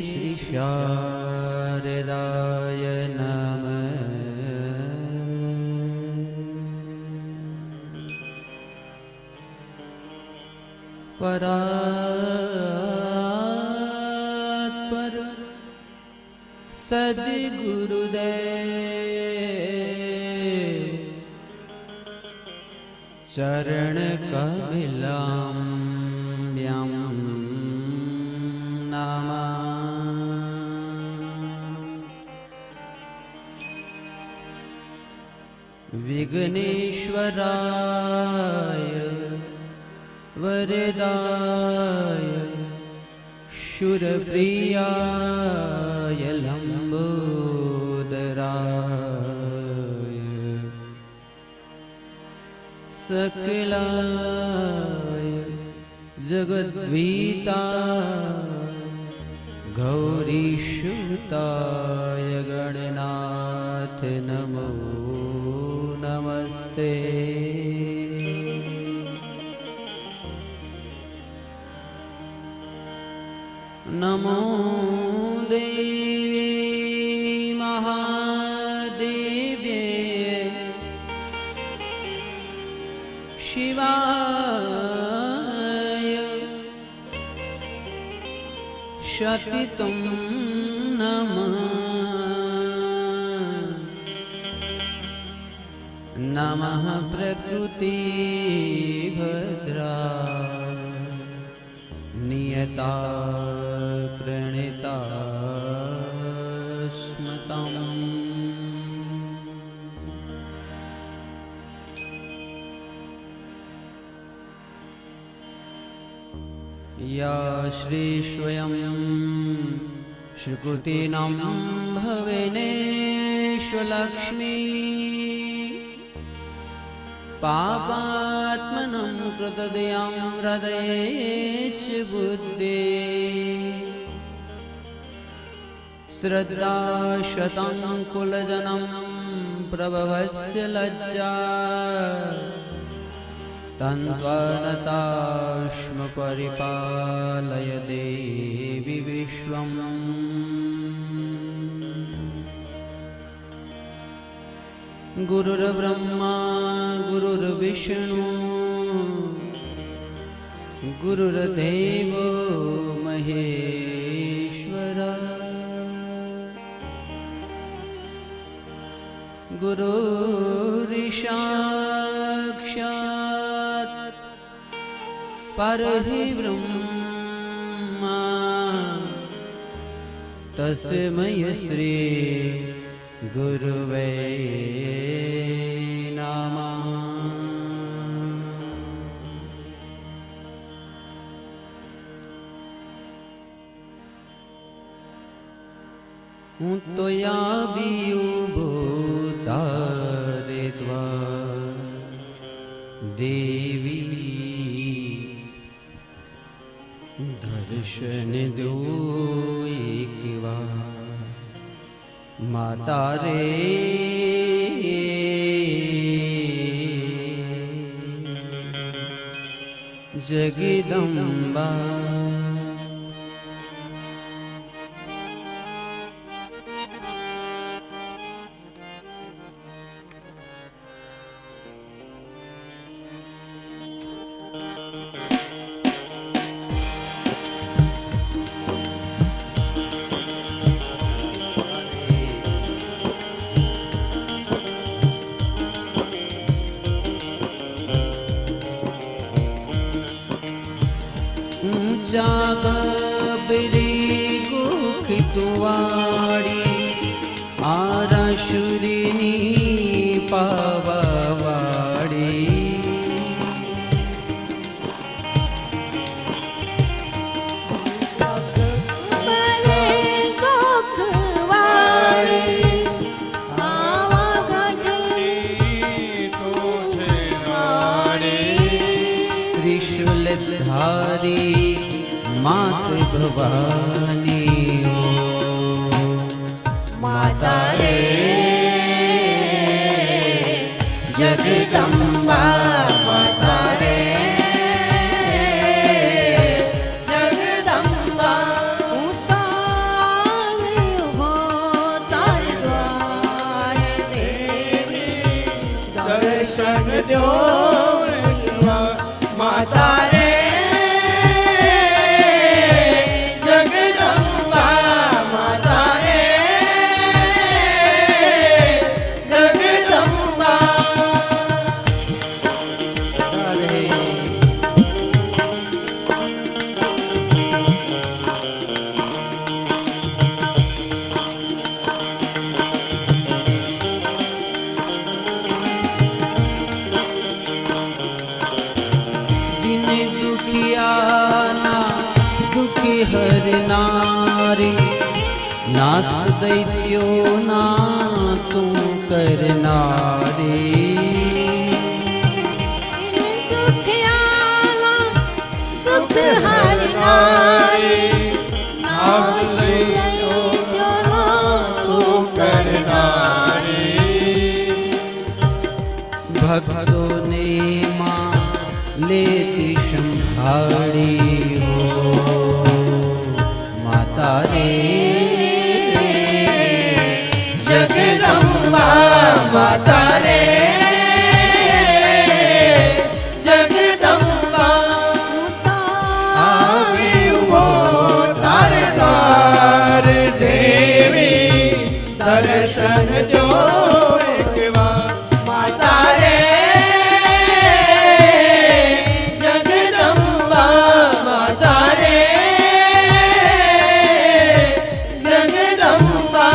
श्री शारदाय नमः। परात्पर सद्गुरुदेव चरण कमलाम्ब्यां नमः। विघ्नेश्वराय वरदाय शूरप्रियाय लंबोदराय सकलाय जगद्वीताय गौरीशुताय गणनाथ नमो नमस्ते। नमो देवी महादेव्ये शिवाय शक्तितं नमः। नमः प्रकृति भद्रा नियता प्रणीता स्मृतम्। या श्री स्वयं श्रुतिनां भवेनेश्वलक्ष्मी पापात्मनं कृतदयां हृदयेच बुद्धे श्रद्धा शतं कुलजनं प्रभवस्य लज्जा तन्त्वनताश्म परिपालय देवी विश्वम्। गुरुर्ब्रह्मा गुरुर्विष्णु गुरुर्देवो महेश्वरा। गुरुर्साक्षात् परब्रह्मा तस्मै श्री गुरुवे नमः। हूँ तो याबियु भूतारे द्वार देवी दर्शन दो एक बार माता रे। जगदम्बा तुवाड़ी आराशुरीनी पावावाड़ी त्रिशूलधारी मात भवानी ओ माता रे जगदम्बा माता रे जगदम्बा दर्शन दो माता रे जगदम्बा माता रे जगदम्बा दिन दुखियाना दुखी हर नारी नास दैत्यो ना तू करनारी दुख हर नारी नास दैत्यो ना तू करनारी भक्तों ने माँ लेती संभाली हो माता रे जगदम्बा माता रे जगदम्बा आवी वो तारे द्वार देवी दर्शन जो एक बार माता रे जगदम्बा माता रे जगदम्बा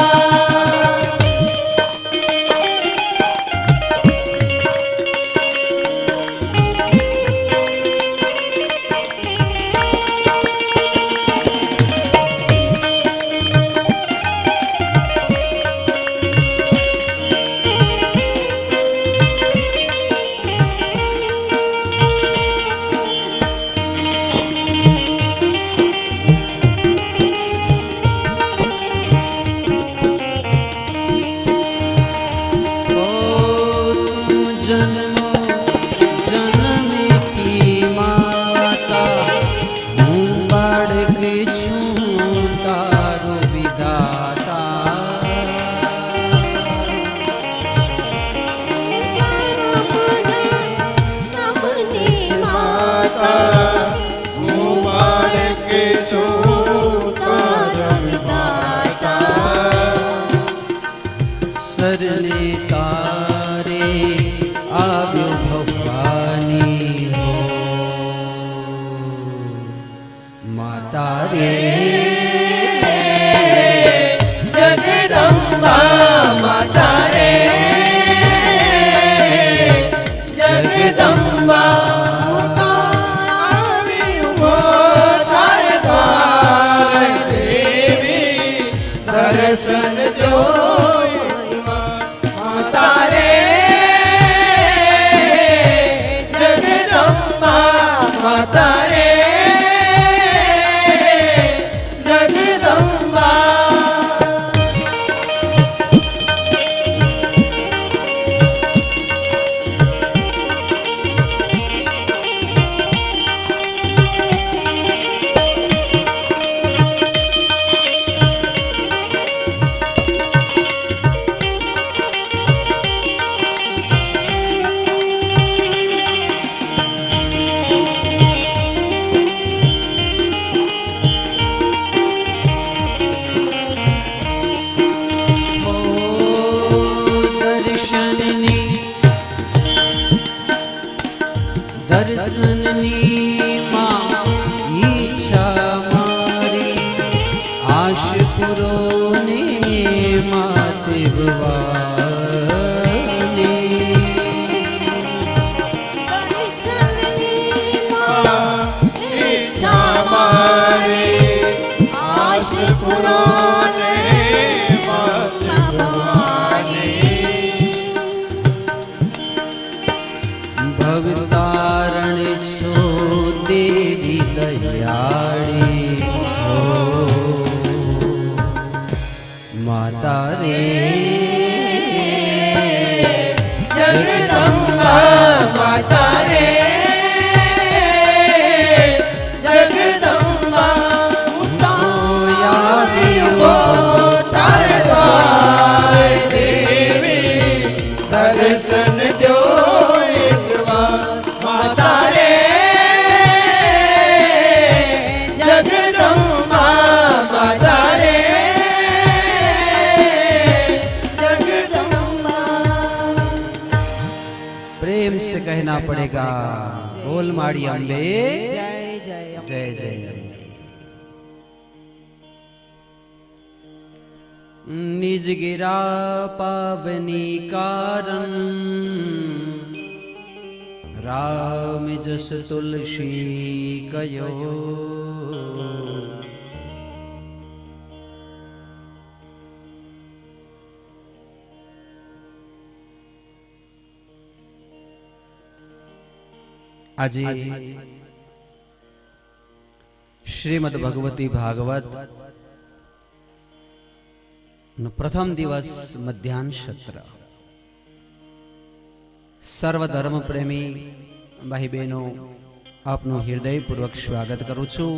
ओ तू जन्मो जन्म की माता हूँ बाड़क छूं तारो विदाता माता मुबारक छो तारम दाता सरने तारे आव्यो भवानी हो माता रे जगदम्बा माता रे जगदम्बा आवी वो तारे द्वार देवी दर्शन जो माता रे जगदम्बा माता रे जगदम्बा माते भवानी इच्छा मारे आश पुराने माते भवानी भवतारण छो देवी दयाड़ी हो माता रे जगदम्बा माता रे जगदम्बा उतारियो तार द्वार देवी दर्शन दो एक बार माता रे जगदम्बा माता रे जगदम्बा प्रेम से कहना पड़ेगा बोल माड़ी अम्बे जय जय निज गिरा पावनी कारण राम जस तुलसी कयो આજે શ્રીમદ ભગવતી ભાગવત નો પ્રથમ દિવસ મધ્યાહન સત્ર સર્વ ધર્મ પ્રેમી ભાઈ બહેનો આપનું હૃદયપૂર્વક સ્વાગત કરું છું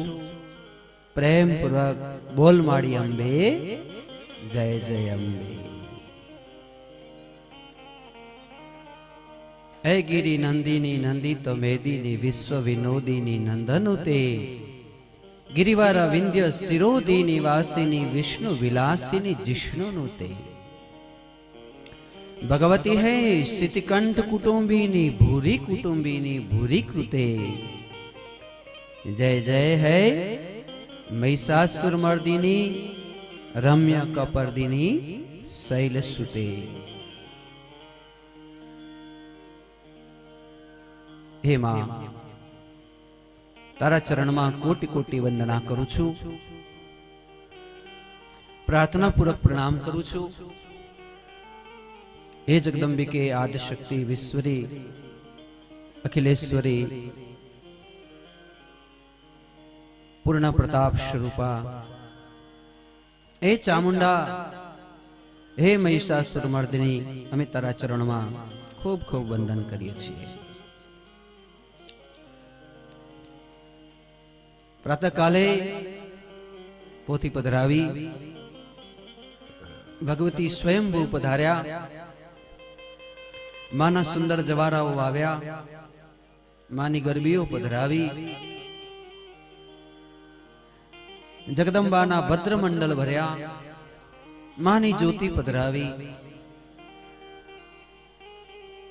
પ્રેમપૂર્વક બોલ માડી અંબે જય જય અંબે હે ગિરી નંદિની નંદિત મેદિની વિશ્વ વિનોદિની નંદનુતે गिरिवारा विंध्य सिरोधी निवासिनी विष्णु विलासिनी जिष्णुनुते भगवती है सितिकंठ कुटुंबिनी भूरी कुटुंबिनी भूरी कृते जय जय है महिषासुर मर्दिनी रम्य कपर्दिनी शैलसुते हे मां तारा चरण में कोटि कोटि वंदना करू छू प्रार्थना पूर्वक प्रणाम करू छू हे जगदंबिके आदिशक्ति विश्वरी अखिलेश्वरी पूर्ण प्रताप स्वरूपा हे चामुंडा हे महिषासुर मर्दिनी अमे तारा चरण में खूब खूब वंदन करीए छीए प्रातः काले पोथी पधरावी भगवती स्वयंभू पधार्या माना सुंदर जवाराओ वाव्या मानी गरबीओ पधरावी जगदंबाना भद्र मंडल भर्या मानी ज्योति पधरावी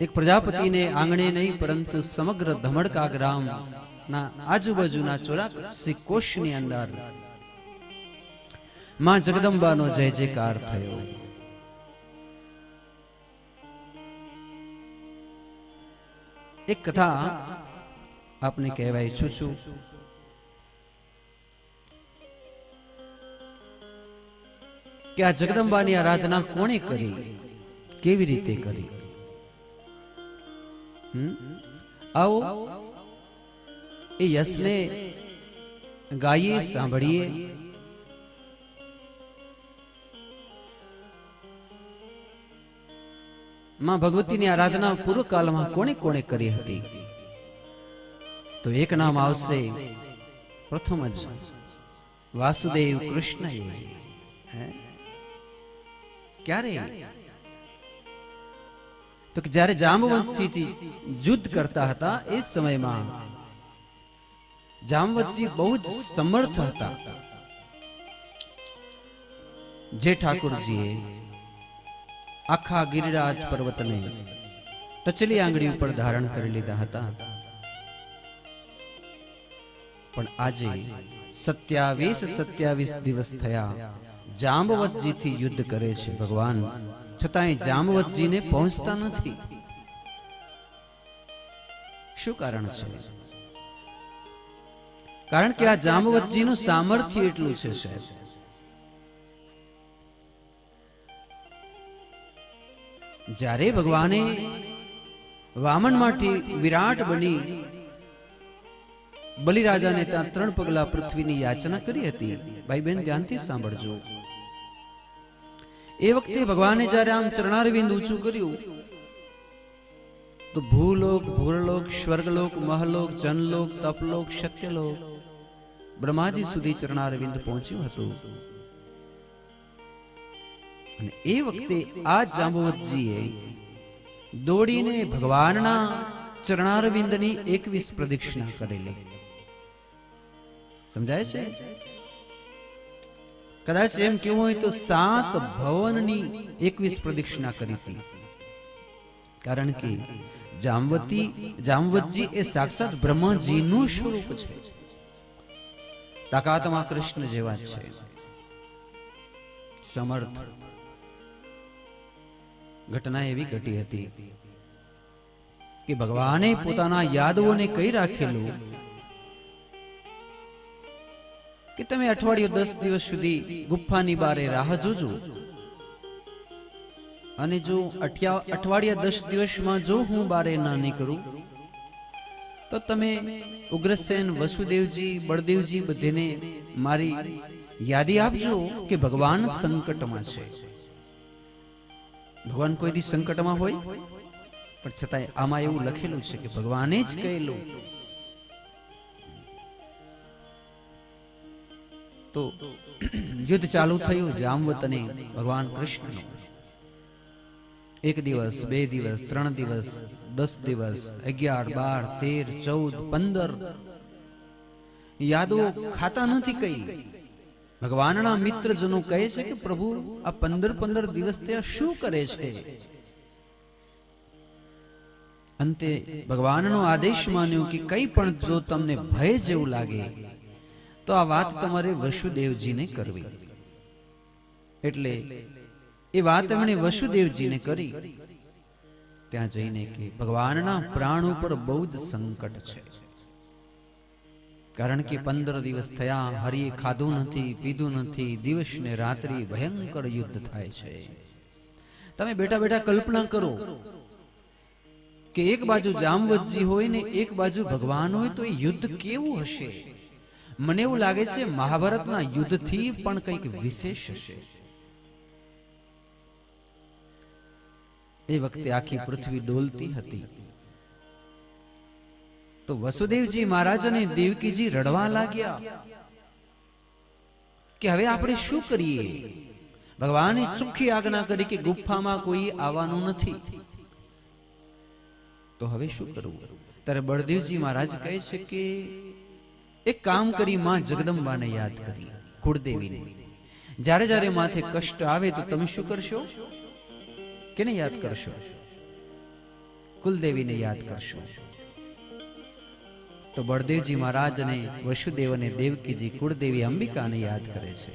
एक प्रजापति ने आंगणे नहीं परंतु समग्र धमड़का ग्राम ना आजूबाजूना 84 कोषनी अंदर मां जगदंबानो जय जयकार थयो। एक कथा आपने कहेवाय छू कि आ जगदंबानी आराधना कोणे करी केवी रीते करी आओ ए यशने गाइए सांभळीए मां भगवती ની આરાધના પૂર્વ કાળમાં કોણે કોણે કરી હતી તો એક નામ આવશે પ્રથમ જ વાસુદેવ કૃષ્ણએ હે ક્યારે તો કે જ્યારે જાંબવંતજી યુદ્ધ કરતા હતા એ સમયમાં જાંબવંતજી બહુ જ સમર્થ હતા જે ઠાकुरજીએ आखा गिरिराज पर्वत ने टचली आंगड़ी पर धारण कर लीधा हता पण आजे 27 दिवस थया જાંબવતજીથી યુદ્ધ કરે છે ભગવાન, છતાંય જાંબવતજીને પહોંચતા નથી. શું કારણ છે? કારણ કે આ જાંબવતજીનું સામર્થ્ય એટલું છે સાહેબ. જ્યારે ભગવાને વામનમાંથી વિરાટ બની બલિરાજાને ત્યાં 3 પગલા પૃથ્વીની યાચના કરી હતી. ભાઈ બહેન ધ્યાનથી સાંભળજો. એ વખતે ભગવાને જ્યારે આમ ચરણારવિંદ ઊંચું કર્યું તો ભૂલોક, ભૂરલોક, સ્વર્ગલોક, મહલોક, જનલોક, તપલોક, સત્યલોક, બ્રહ્માજી સુધી ચરણારવિંદ પહોંચ્યું હતું. અને એ વખતે આ જાંબવતજીએ દોડીને ભગવાનના ચરણારવિંદની 21 પ્રદક્ષિણા કરેલી. સમજાય છે? કદાચ એમ કેવું હોય તો 7 ભવનની 21 પ્રદક્ષિણા કરી હતી. કારણ કે જાંબવતજી એ સાક્ષાત બ્રહ્માજીનું સ્વરૂપ છે. તાકાતમાં કૃષ્ણ જેવા છે, સમર્થ. ઘટના એવી ઘટી હતી કે ભગવાને પોતાના યાદવોને કહી રાખેલું કે તમે અઠવાડિયું 10 દિવસ સુધી ગુફાની બારે રાહ જોજો, અને જો અઠવાડિયા 10 દિવસમાં જો હું બારે ના નીકળું તો તમે ઉગ્રસેન, વસુદેવજી, બળદેવજી બધેને મારી યાદી આપજો કે ભગવાન સંકટમાં છે. ભગવાન કોઈ દી સંકટમાં હોય? પણ છતાંય આમાં એવું લખેલું છે કે ભગવાને જ કહેલું. તો યુદ્ધ ચાલુ થયું જાંબવત અને ભગવાન કૃષ્ણનું. 1 દિવસ, 2 દિવસ, 3 દિવસ, 10 દિવસ, 11, 12, 13, 14, 15 યાદો ખાતા નથી. કઈ ભગવાનના મિત્રજનો કહે છે કે પ્રભુ આ 15 દિવસ ત્યાં શું કરે છે? અંતે ભગવાનનો આદેશ માન્યો કે કઈ પણ જો તમને ભય જેવું લાગે તો આ વાત તમારે વસુદેવજીને કરવી. એટલે એ વાત એમણે વસુદેવજીને કરી. ત્યાં જઈને કે ભગવાનના પ્રાણ ઉપર બહુ જ સંકટ છે. કારણ કે 15 દિવસ થયા, હરિએ ખાધું નથી, પીધું નથી, દિવસ ને રાત્રિ ભયંકર યુદ્ધ થાય છે. તમે બેઠા બેઠા કલ્પના કરો કે એક બાજુ જાંબવતજી હોય ને એક બાજુ ભગવાન હોય તો એ યુદ્ધ કેવું હશે? મને એવું લાગે છે મહાભારતના યુદ્ધથી પણ કંઈક વિશેષ હશે. એ વખતે આખી પૃથ્વી ડોલતી હતી. તો વસુદેવજી મહારાજ અને દેવકીજી રડવા લાગ્યા કે હવે આપણે શું કરીએ? ભગવાને ચોખ્ખી આજ્ઞા કરી કે ગુફામાં કોઈ આવવાનું નથી, તો હવે શું કરવું? ત્યારે બળદેવજી મહારાજ કહે છે કે એક કામ કરી માં જગદંબાને યાદ કરી, કુળદેવીને. જ્યારે જ્યારે માથે કષ્ટ આવે તો તમે શું કરશો? કેને યાદ કરશો? કુલદેવીને યાદ કરશો. તો બળદેવજી મહારાજ અને વસુદેવ અને દેવકીજી કુળદેવી અંબિકાને યાદ કરે છે.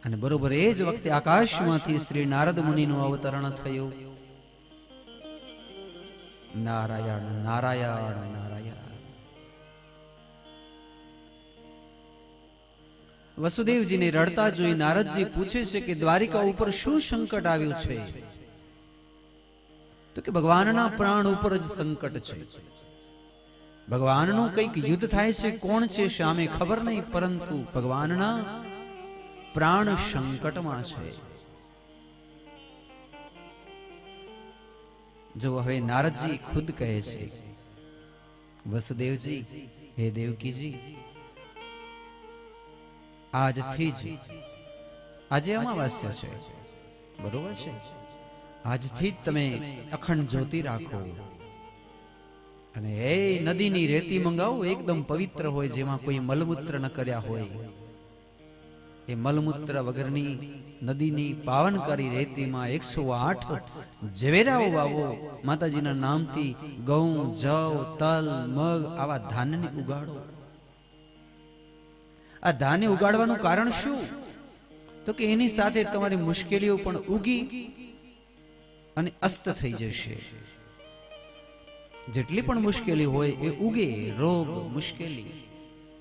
અને બરોબર એ જ વખતે આકાશમાંથી શ્રી નારદ મુનિનું અવતરણ થયું. નારાયણ નારાયણ નારાયણ. વસુદેવજીને રડતા જોઈ નારદજી પૂછે છે કે દ્વારિકા ઉપર શું સંકટ આવ્યું છે? તો કે ભગવાનના પ્રાણ ઉપર જ સંકટ છે. ભગવાનનું કંઈક યુદ્ધ થાય છે, કોણ છે સામે ખબર નહીં, પરંતુ ભગવાનના પ્રાણ સંકટમાં છે. જો હવે નારદજી ખુદ કહે છે, વસુદેવજી, હે દેવકીજી, આજથી જ, આજે અમાવાસ્યા છે, બરોબર છે, આજથી જ તમે અખંડ જ્યોતિ રાખો અને એ નદીની રેતી મંગાવો, એકદમ પવિત્ર હોય, જેમાં કોઈ મલમૂત્ર ન કર્યા હોય. એ મલમૂત્ર વગરની નદીની પાવનકારી રેતીમાં 108 ઝવેરાઓ વાવો. માતાજીના નામથી ઘઉં, જવ, તલ, મગ આવા ધાન્યને ઉગાડો. આ ધાન્ય ઉગાડવાનું કારણ શું? તો કે એની સાથે તમારી મુશ્કેલીઓ પણ ઉગી અને અસ્ત થઈ જશે. જેટલી પણ મુશ્કેલી હોય એ ઉગે, રોગ, મુશ્કેલી,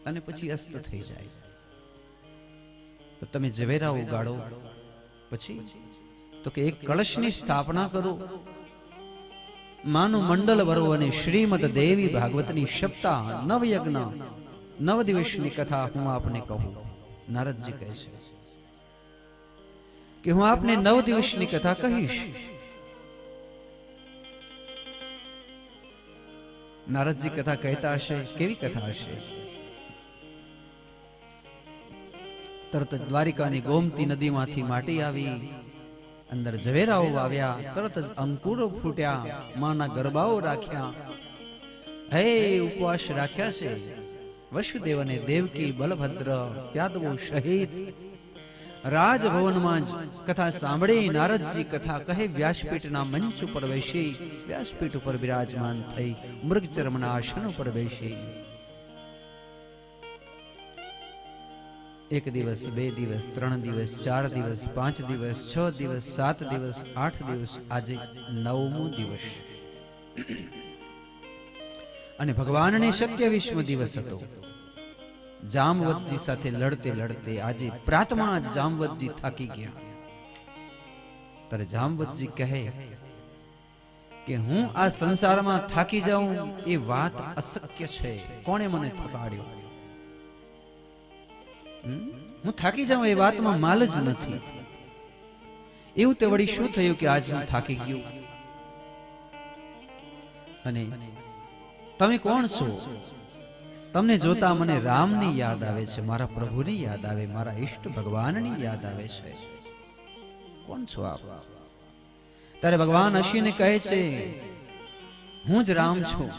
અને પછી અસ્ત થઈ જાય. તો તમે ઝવેરા ઉગાડો, પછી તો કે એક કળશની સ્થાપના કરો, માનું મંડલ ભરો અને શ્રીમદ દેવી ભાગવતની સપ્તાહ નવયજ્ઞ 9 દિવસની કથા હું આપને કહું. નારદજી કહે છે કે હું આપને 9 દિવસની કથા કહીશ. નારદજી કથા કહેતા હશે, કેવી કથા હશે? તરત જ દ્વારિકાની ગોમતી નદીમાંથી માટી આવી, અંદર ઝવેરાઓ વાવ્યા, તરત જ અંકુરો ફૂટ્યા, માના ગરબાઓ રાખ્યા, હે ઉપવાસ રાખ્યા છે. વસુદેવ અને દેવકી, બલભદ્ર, યાદવો સહિત રાજભવનમાં જ કથા સાંભળી નારદજી કથા કહે વ્યાસપીઠના મંચ ઉપર બેસી, વ્યાસપીઠ ઉપર બિરાજમાન થઈ મૃગચર્મના આસન ઉપર બેસી 1 દિવસ, 2 દિવસ, 3 દિવસ, 4 દિવસ, 5 દિવસ, 6 દિવસ, 7 દિવસ, 8 દિવસ, આજે 9મો દિવસ. અને ભગવાનને 27મો દિવસ હતો. જામવતજી સાથે લડતે લડતે આજે પ્રાતમાં જ જામવતજી થાકી ગયા. ત્યારે જામવતજી કહે કે હું આ સંસારમાં થાકી જાઉં એ વાત અશક્ય છે. કોણે મને થકાડ્યો? હું થાકી જાઉં એ વાતમાં માલ જ નથી. એવું તે વળી શું થયું કે આજ હું થાકી ગયો? અને તમે કોણ છો? તમને જોતા મને રામની યાદ આવે છે, મારા પ્રભુની યાદ આવે, મારા ઈષ્ટ ભગવાનની યાદ આવે છે. કોણ છો આપ? ત્યારે ભગવાન હસીને કહે છે હું જ રામ છું,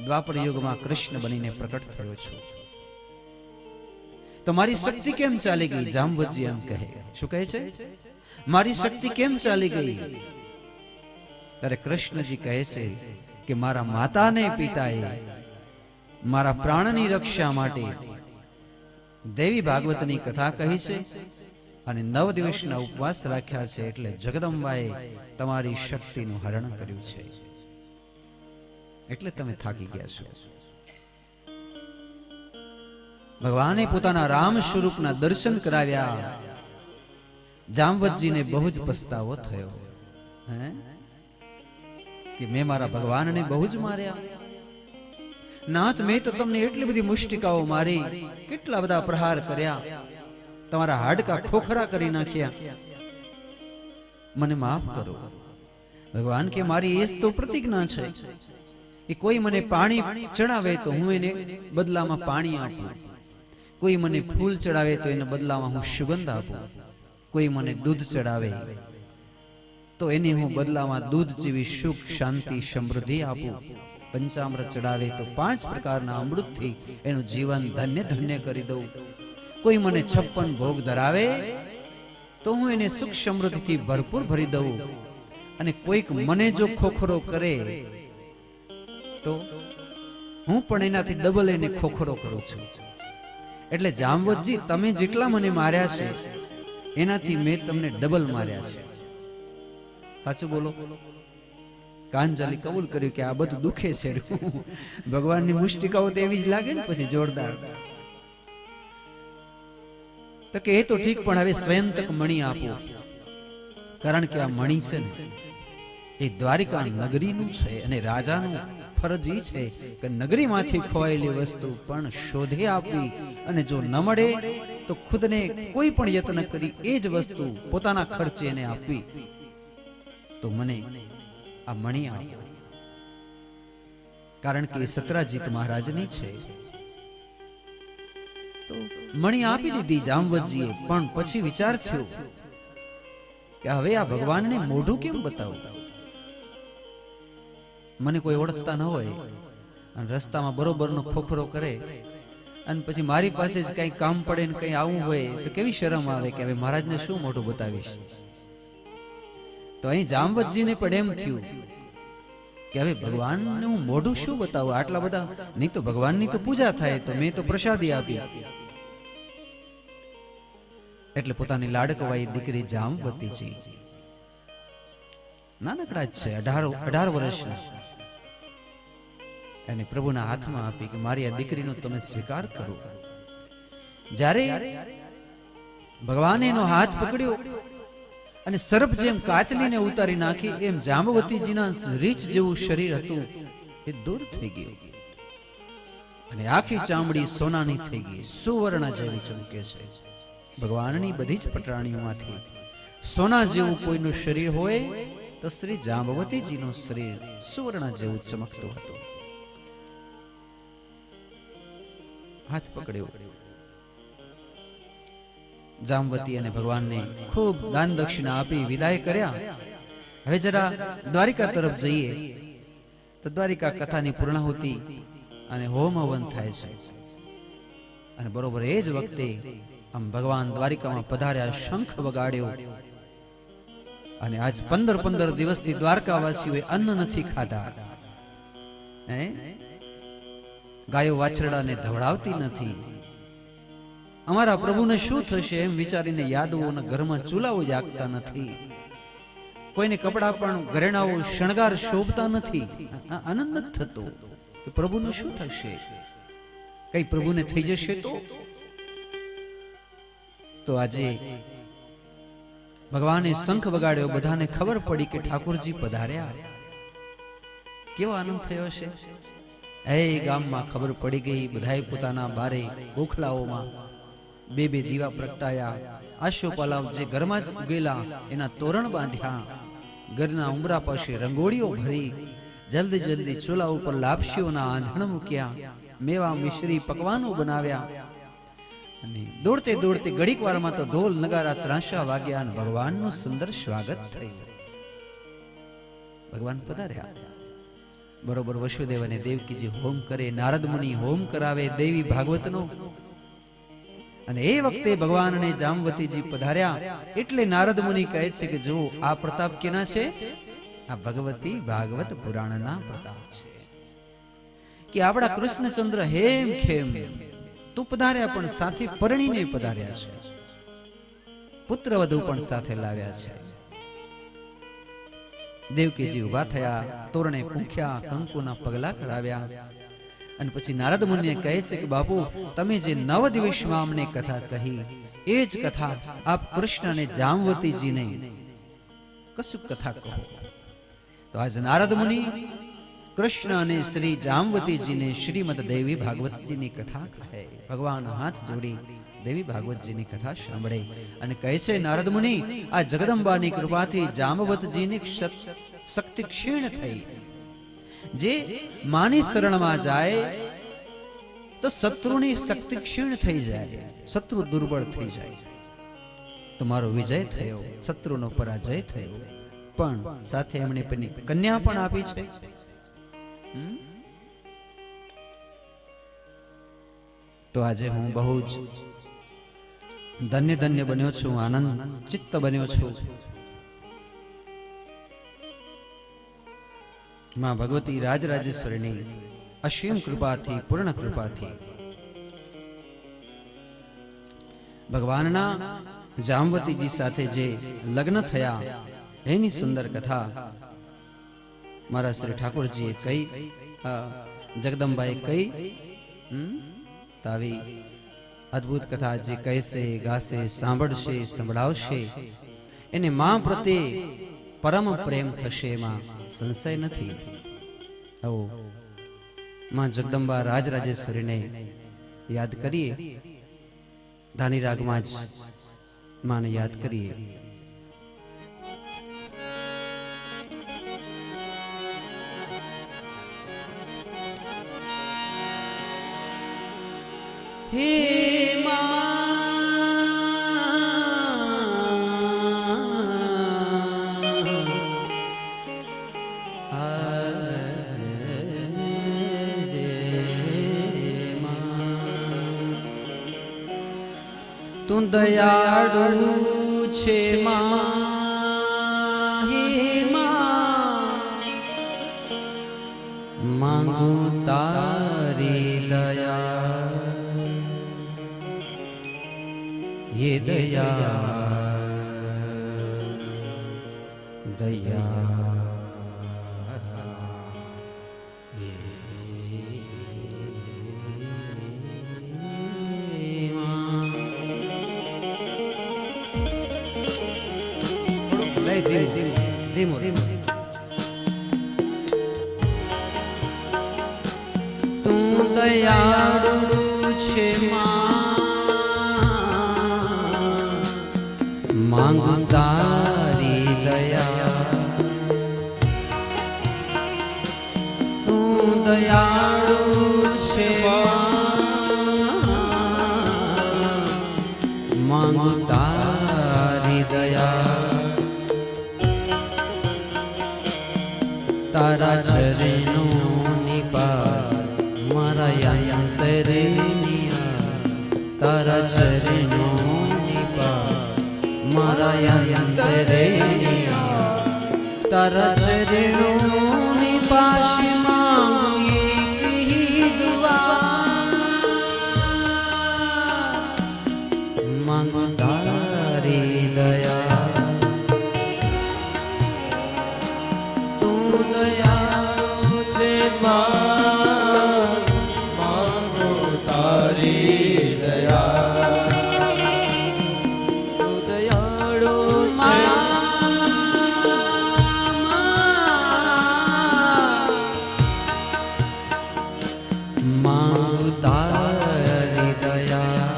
દ્વાપર યુગમાં કૃષ્ણ બનીને પ્રકટ થયો છું. તો મારી શક્તિ કેમ ચાલી ગઈ? જામવતજી એમ કહે. શું કહે છે? મારી શક્તિ કેમ ચાલી ગઈ? ત્યારે કૃષ્ણજી કહે છે કે મારા માતાને પિતાએ મારા પ્રાણની રક્ષા માટે દેવી ભાગવતની કથા કહી છે અને 9 દિવસના ઉપવાસ રાખ્યા છે, એટલે જગદંબાએ તમારી શક્તિનું હરણ કર્યું છે, એટલે તમે થાકી ગયા છો. ભગવાને પોતાના રામ સ્વરૂપના દર્શન કરાવ્યા. જામવતજીને બહુ જ પસ્તાવો થયો કે મેં મારા ભગવાનને બહુ જ માર્યા. નાથ, મેં તો તમને એટલી બધી મુષ્ટિકાઓ મારી, કેટલા બધા પ્રહાર કર્યા, તમારા હાડકા ખોખરા કરી નાખ્યા, મને માફ કરો. ભગવાન કે મારી એ જ તો પ્રતિજ્ઞા છે કે કોઈ મને પાણી ચડાવે તો હું એને બદલામાં પાણી આપું, કોઈ મને ફૂલ ચડાવે તો એને બદલામાં હું સુગંધ આપું, કોઈ મને દૂધ ચડાવે તો એને હું બદલામાં દૂધ જેવી સુખ, શાંતિ, સમૃદ્ધિ આપું, પંચામૃત ચડાવે તો 5 પ્રકારના અમૃતથી એનું જીવન ધન્ય ધન્ય કરી દઉં, કોઈ મને 56 ભોગ ધરાવે તો હું એને સુખ સમૃદ્ધિથી ભરપૂર ભરી દઉં, અને કોઈક મને જો ખોખરો કરે તો હું પણ એનાથી ડબલ એને ખોખરો કરું છું. એટલે જામવતજી, તમે જેટલા મને માર્યા છે એનાથી મેં તમને ડબલ માર્યા છે. સાચું બોલો? કાંજાલી કબૂલ કર્યું કે આ બધું દુખે છે. ભગવાનની મુષ્ટિકાઓ તો એવી જ લાગે ને પછી જોરદાર. તો કે એ તો ઠીક, પણ હવે સ્વયંતક મણી આપો, કારણ કે આ મણી છે ને એ દ્વારિકા નગરીનું છે અને રાજાનું ફરજ એ છે કે નગરીમાંથી ખોવાયેલી વસ્તુ પણ શોધે આપવી, અને જો ન મળે તો ખુદને કોઈ પણ યત્ન કરી એ જ વસ્તુ પોતાના ખર્ચે એને આપવી. તો મને આ મણી આપો, કારણ કે સત્રાજીત મહારાજની છે. તો મણી આપી દીધી જામવતજીએ, પણ પછી વિચાર થયો કે હવે આ ભગવાનને મોઢું કેમ બતાવું? મને કોઈ ઓળખતા ન હોય અને રસ્તામાં બરોબરનો ખોખરો કરે અને પછી મારી પાસે જ કઈ કામ પડે ને કઈ આવું હોય તો કેવી શરમ આવે કે હવે મહારાજને શું મોઢું બતાવીશ. તો અહીં જામવતજીને પણ એમ થયું કે હવે ભગવાનને હું મોઢું શું બતાવું? આટલા બધા નહીં તો ભગવાનની તો પૂજા થાય, તો મેં તો પ્રસાદી આપી, એટલે પોતાની લાડકવાઈ દીકરી જામવતીજી, નાનકડા જ છે, 18 વર્ષના, એને પ્રભુના હાથમાં આપી કે મારી આ દીકરીનો તમે સ્વીકાર કરો. જ્યારે ભગવાને એનો હાથ પકડ્યો અને સર્પ જેમ કાચલીને ઉતારી નાખી એમ જાંબવતીજીના રીછ જેવું શરીર હતું એ દૂર થઈ ગયું અને આખી ચામડી સોનાની થઈ ગઈ, સુવર્ણ જેવી ચમકે છે. ભગવાનની બધી જ પટરાણીઓમાંથી સોના જેવું કોઈનું શરીર હોય તો શ્રી જાંબવતીજીનું શરીર સુવર્ણ જેવું ચમકતું હતું. હાથ પકડ્યો. જામવતી અને ભગવાનને ખૂબ દાન દક્ષિણા આપી વિદાય કર્યા. હવે જરા દ્વારિકા તરફ જઈએ તો દ્વારિકા કથાની પૂર્ણાહુતિ અને હોમ હવન થાય છે. અને બરોબર એ જ વખતે આમ ભગવાન દ્વારિકામાં પધાર્યા, શંખ વગાડ્યો. અને આજ 15 દિવસથી દ્વારકાવાસીઓએ અન્ન નથી ખાધા. ગાયો વાછરડાને ધવડાવતી નથી. અમારા પ્રભુને શું થશે એમ વિચારીને યાદવોના ઘરમાં ચૂલાઓ જાગતા નથી. કોઈને કપડા પણ ઘરેણાઓ શણગાર શોભતા નથી. આનંદ નથી થતો કે પ્રભુનું શું થશે, કઈ પ્રભુને થઈ જશે તો આજે ભગવાને શંખ વગાડ્યો, બધાને ખબર પડી કે ઠાકોરજી પધાર્યા. કેવો આનંદ થયો છે. એ ગામમાં ખબર પડી ગઈ. બધાએ પોતાના બારે ગોખલાઓમાં બે દીવા પ્રગટાયા. આશોપાલાવ જે ઘરમાં જ ઉગેલા એના તોરણ બાંધ્યા. ઘરના ઉંબરા પાસે રંગોળીઓ ભરી. જલ્દી ચૂલા ઉપર લાપસીઓના આંધણ મૂક્યા. મેવા મિશ્રી પકવાનો બનાવ્યા. અને દોડતે ઘડીક વારમાં તો ઢોલ નગારા ત્રાંસા વાગ્યા અને ભગવાનનું સુંદર સ્વાગત થયું. ભગવાન પધાર્યા. બરોબર વસુદેવ અને દેવકીજી હોમ કરે, નારદ મુનિ હોમ કરાવે દેવી ભાગવતનો. અને એ વખતે ભગવાન અને જામવતીજી પધાર્યા એટલે નારદ મુનિ કહે છે કે જો આ પ્રતાપ કેના છે? આ ભગવતી ભાગવત પુરાણના પ્રતાપ છે. કે આપણા કૃષ્ણચંદ્ર હેમ ખેમ તો પધાર્યા, પણ સાથે પરણીને પધાર્યા છે. પુત્ર વધુ પણ સાથે લાવ્યા છે. દેવકીજી ઉભા થયા, તોરણે પૂંખ્યા, કંકુના પગલા કરાવ્યા. અને પછી નારદ મુનિએ કહે છે કે બાપુ, તમે જે 9 દિવસમાં અમને કથા કહી એ જ કથા આપ કૃષ્ણ અને જામવતીજીને કશું કથા કહો. તો આજ નારદ મુનિ કૃષ્ણ અને શ્રી જામવતીજીને શ્રીમદ દેવી ભાગવતજીની કથા કહે. ભગવાન હાથ જોડી દેવી ભાગવતજીની કથા સાંભળે અને કહે છે નારદ મુનિ, આ જગદંબાની કૃપાથી જામવતજીની શક્તિ ક્ષીણ થઈ. જે માની શરણમાં જાય તો શત્રુની શક્તિ ક્ષીણ થઈ જાય, શત્રુ દુર્બળ થઈ જાય. તમારો વિજય થયો, શત્રુનો પરાજય થયો. પણ સાથે એમણે કન્યા પણ આપી છે. તો આજે હું બહુ જ ધન્ય બન્યો છું, આનંદ ચિત્ત બન્યો છું. માં ભગવતી રાજરાજેશ્વરીની અસીમ કૃપાથી, પૂર્ણ કૃપાથી ભગવાનના જામવતીજી સાથે જે લગ્ન થયા એની સુંદર કથા મારા શ્રી ઠાકોરજીએ કઈ, જગદંબાએ કઈ. આવી અદ્ભુત કથા જે કહેશે, ગાશે, સાંભળશે, સંભળાવશે એને માં પ્રત્યે પરમ પ્રેમ થશે, એમાં સંશય નથી. આવો માં જગદંબા રાજરાજેશ્વરીને યાદ કરીએ, ધાની રાગમાં જ માને યાદ કરીએ. હે તું દયાળુ છે માં, હે માં માંગુ તારી દયા. હે દયા દયા ધીમો તું દયાળુ છે માંગુ તારી દયા તું દયાળુ છે માંગુ તારી દયા તારા ચરણોની પાસ મારા અંતરે તારા ચરણોની પાસ મારા અંતરે તારા ચરણોની પાસ માંગુ એક હી દુઆ માંગુ તારી દયા માંગો તારી દયા તું દયાળો છે માંગુ તારી દયા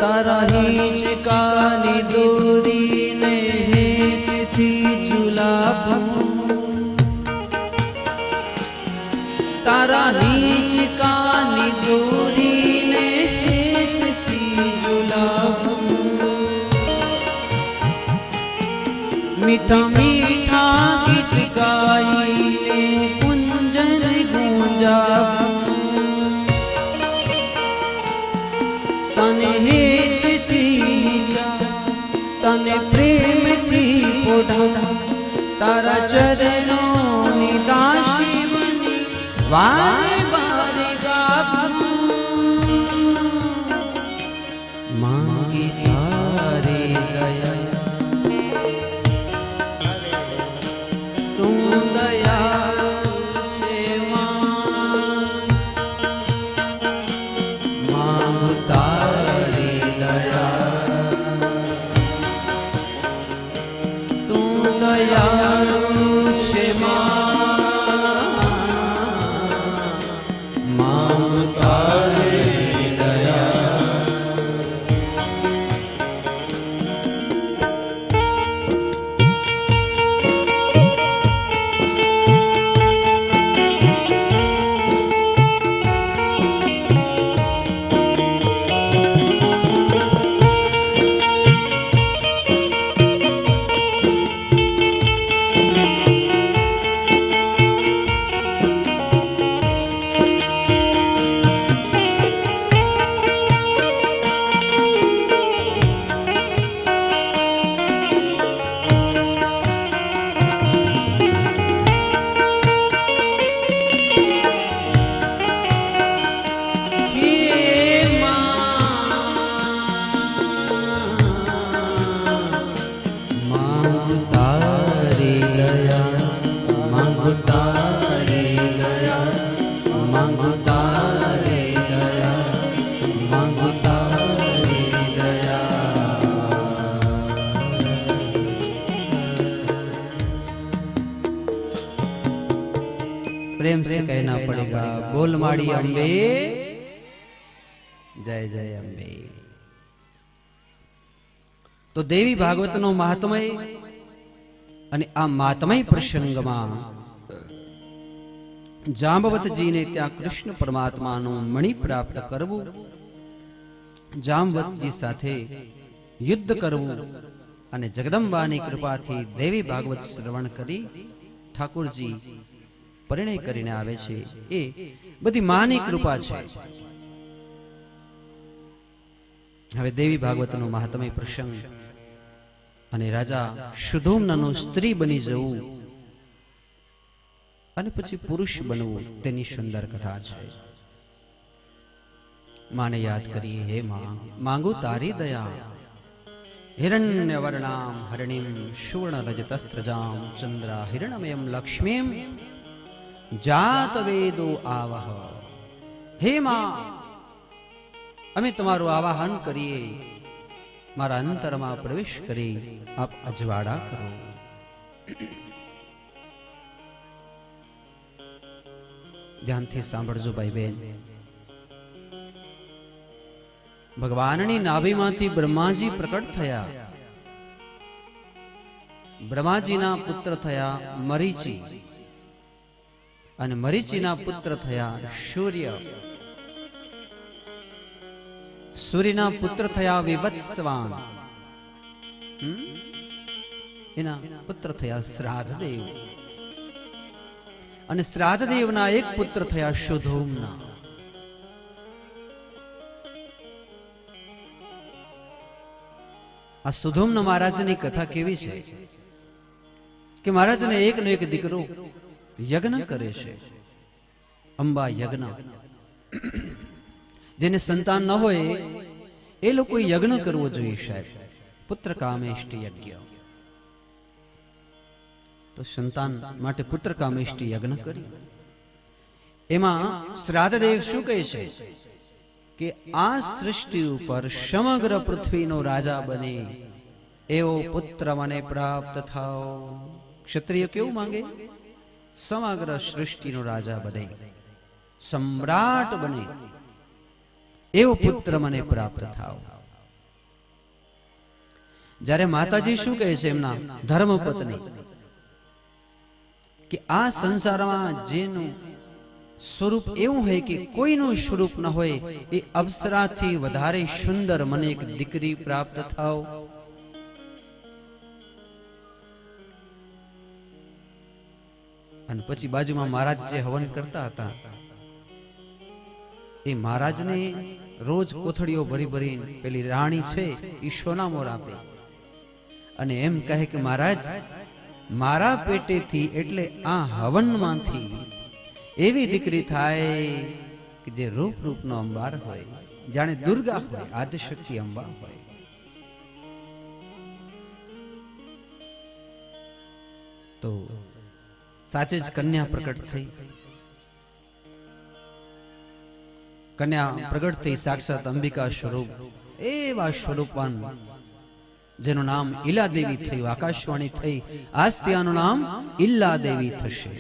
તારા હિંચકાની દોરીને હેતથી ઝુલાવું તારા હિંચકાની દોરીને હેતથી ઝુલાવું મીઠા મીઠા ગીત ગાઈને કુંજન ગુંજાવું તને તને પ્રેમથી પોઢા તારા ચરણોની દાસી બની વારે વારે ગાવું માંગી તારી દયા તું દયા છે માંગુ તારી દયા દયાળુ છે માંગુ તારી દયા प्रेम से कहना पड़ेगा बोल माड़ी अम्बे जय जय अम्बे। तो देवी भागवत नो महात्मय અને આ માતમય પ્રસંગમાં જાંબવતજીને ત્યાં કૃષ્ણ પરમાત્માનું મણિ પ્રાપ્ત કરવું જામવંતજી સાથે યુદ્ધ કરવું અને જગદંબાની કૃપાથી દેવી ભાગવત શ્રવણ કરી ઠાકોરજી પરિણય કરીને આવે છે, એ બધી માની કૃપા છે. હવે દેવી ભાગવતનો મહાત્મય પ્રસંગ અને રાજા શુધોમ્નનું સ્ત્રી બની જવું અને પછી પુરુષ બનવું તેની સુંદર કથા છે. માને યાદ કરીએ, હે માં, માંગુ તારી દયા. હિરણ્ય વર્ણામ હરિણીમ સુવર્ણ રજતસ્ત્રજામ ચંદ્રા હિરણમયમ લક્ષ્મીમ જાત વેદો આવાહ. હે માં, અમે તમારું આવાહન કરીએ, મારા અંતરમાં પ્રવેશ કરી આપ અજવાળા કરો. ધ્યાનથી સાંભળજો ભાઈ બહેન. ભગવાનની નાભીમાંથી બ્રહ્માજી પ્રકટ થયા. બ્રહ્માજીના પુત્ર થયા મરીચી અને મરીચીના પુત્ર થયા સૂર્ય. સૂર્યના પુત્ર થયા વિવત્સવાન. એના પુત્ર થયા શ્રાદ્ધદેવ અને શ્રાદ્ધદેવના એક પુત્ર થયા શુધોમ્ના. આ શુધોમ્ન મહારાજની કથા કેવી છે કે મહારાજને એકનો એક દીકરો યજ્ઞ કરે છે, અંબા યજ્ઞ. જેને સંતાન ન હોય એ લોકો યજ્ઞ કરવો જોઈએ સાહેબ, પુત્ર કામેષ્ટિ યજ્ઞ. તો સંતાન માટે પુત્ર કામેષ્ટિ યજ્ઞ કરી. એમાં શ્રાદ્ધદેવ શું કહે છે કે આ સૃષ્ટિ ઉપર સમગ્ર પૃથ્વીનો રાજા બને એવો પુત્ર મને પ્રાપ્ત થાઓ. ક્ષત્રિય કેવું માંગે? સમગ્ર સૃષ્ટિનો રાજા બને, સમ્રાટ બને એવો પુત્ર મને પ્રાપ્ત થાઓ. જ્યારે માતાજી શું કહે છે એમના ધર્મપત્ની કે આ સંસારમાં જેનું સ્વરૂપ એવું હોય કે કોઈનું સ્વરૂપ ન હોય, એ અપ્સરાથી વધારે સુંદર મને એક દીકરી પ્રાપ્ત થાઓ. અને પછી બાજુમાં મહારાજ જે હવન કરતા હતા એ મહારાજને રોજ કોથળીઓ ભરી ભરી પેલી રાણી છે એ સોનામોર આપે અને એમ કહે કે મહારાજ, મારા પેટેથી એટલે આ હવનમાંથી એવી દીકરી થાય કે જે રૂપ રૂપનો અંબાર હોય, જાણે દુર્ગા હોય, આદિશક્તિ અંબા હોય. તો સાચે જ કન્યા પ્રગટ થઈ. કન્યા પ્રગટ થઈ સાક્ષાત અંબિકા સ્વરૂપ, એવા સ્વરૂપવાન જેનું નામ ઈલા દેવી થયું. આકાશવાણી થઈ, આજથી આનું નામ ઈલા દેવી થશે.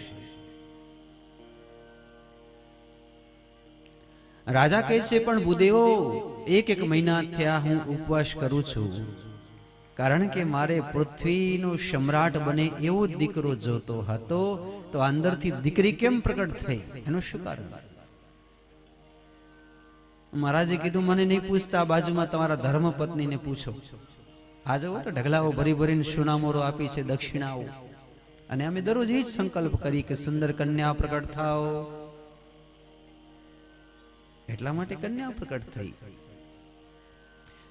રાજા કહે છે પણ ભૂદેવો, એક મહિના થયા હું ઉપવાસ કરું છું, કારણ કે મારે પૃથ્વીનો સમ્રાટ બને એવો દીકરો જોતો હતો. તો અંદરથી દીકરી કેમ પ્રગટ થઈ, એનું શું કારણ? મહારાજે કીધું મને નહીં પૂછતા, બાજુમાં તમારા ધર્મપત્નીને પૂછો. આ જવો તો ઢગલાઓ ભરી ભરીને સોનામોરો આપી છે, દક્ષિણાઓ. અને અમે દરરોજ એ જ સંકલ્પ કરી કે સુંદર કન્યા પ્રગટ થાઓ. એટલા માટે કન્યા પ્રગટ થઈ.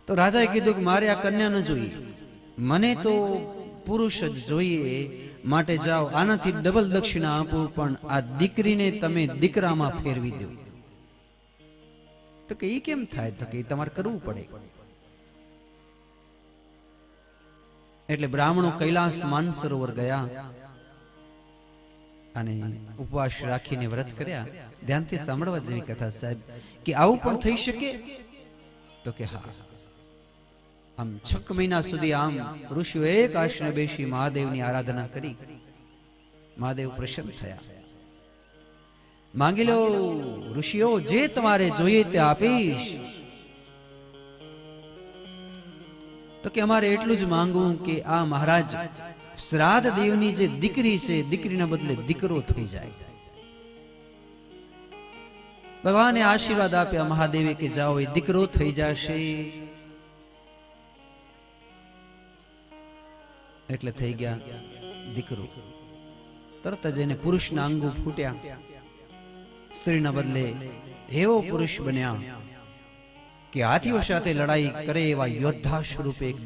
તો રાજાએ કીધું કે મારે આ કન્યા ન જોઈએ, મને તો પુરુષ જ જોઈએ. માટે જાઓ, આનાથી ડબલ દક્ષિણા આપું, પણ આ દીકરીને તમે દીકરામાં ફેરવી દો. તો કે એ કેમ થાય? તો કે તમારે કરવું પડે. એટલે બ્રાહ્મણો કૈલાસ માનસરોવર ગયા અને ઉપવાસ રાખીને વ્રત કર્યા. ધ્યાનથી સાંભળવા જેવી કથા સાહેબ, કે આવું પણ થઈ શકે? તો કે હા. આમ 6 મહિના સુધી આમ ઋષિઓ એક આસને બેસી મહાદેવની આરાધના કરી. મહાદેવ પ્રસન્ન થયા. માંગી લો ઋષિઓ, જે તમારે જોઈએ તે આપીશ. તો કે અમારે એટલું જ માંગવું કે આ મહારાજ શ્રાદ્ધ દેવની જે દીકરી છે, દીકરીના બદલે દીકરો થઈ જાય. ભગવાને આશીર્વાદ આપ્યા મહાદેવે કે જાઓ એ દીકરો થઈ જશે. એટલે થઈ ગયા દીકરો. તરત જ એને પુરુષના અંગો ફૂટ્યા. સ્ત્રીના બદલે એવો પુરુષ બન્યા કે હાથીઓ સાથે લડાઈ કરે એવા યોદ્ધા સ્વરૂપે એક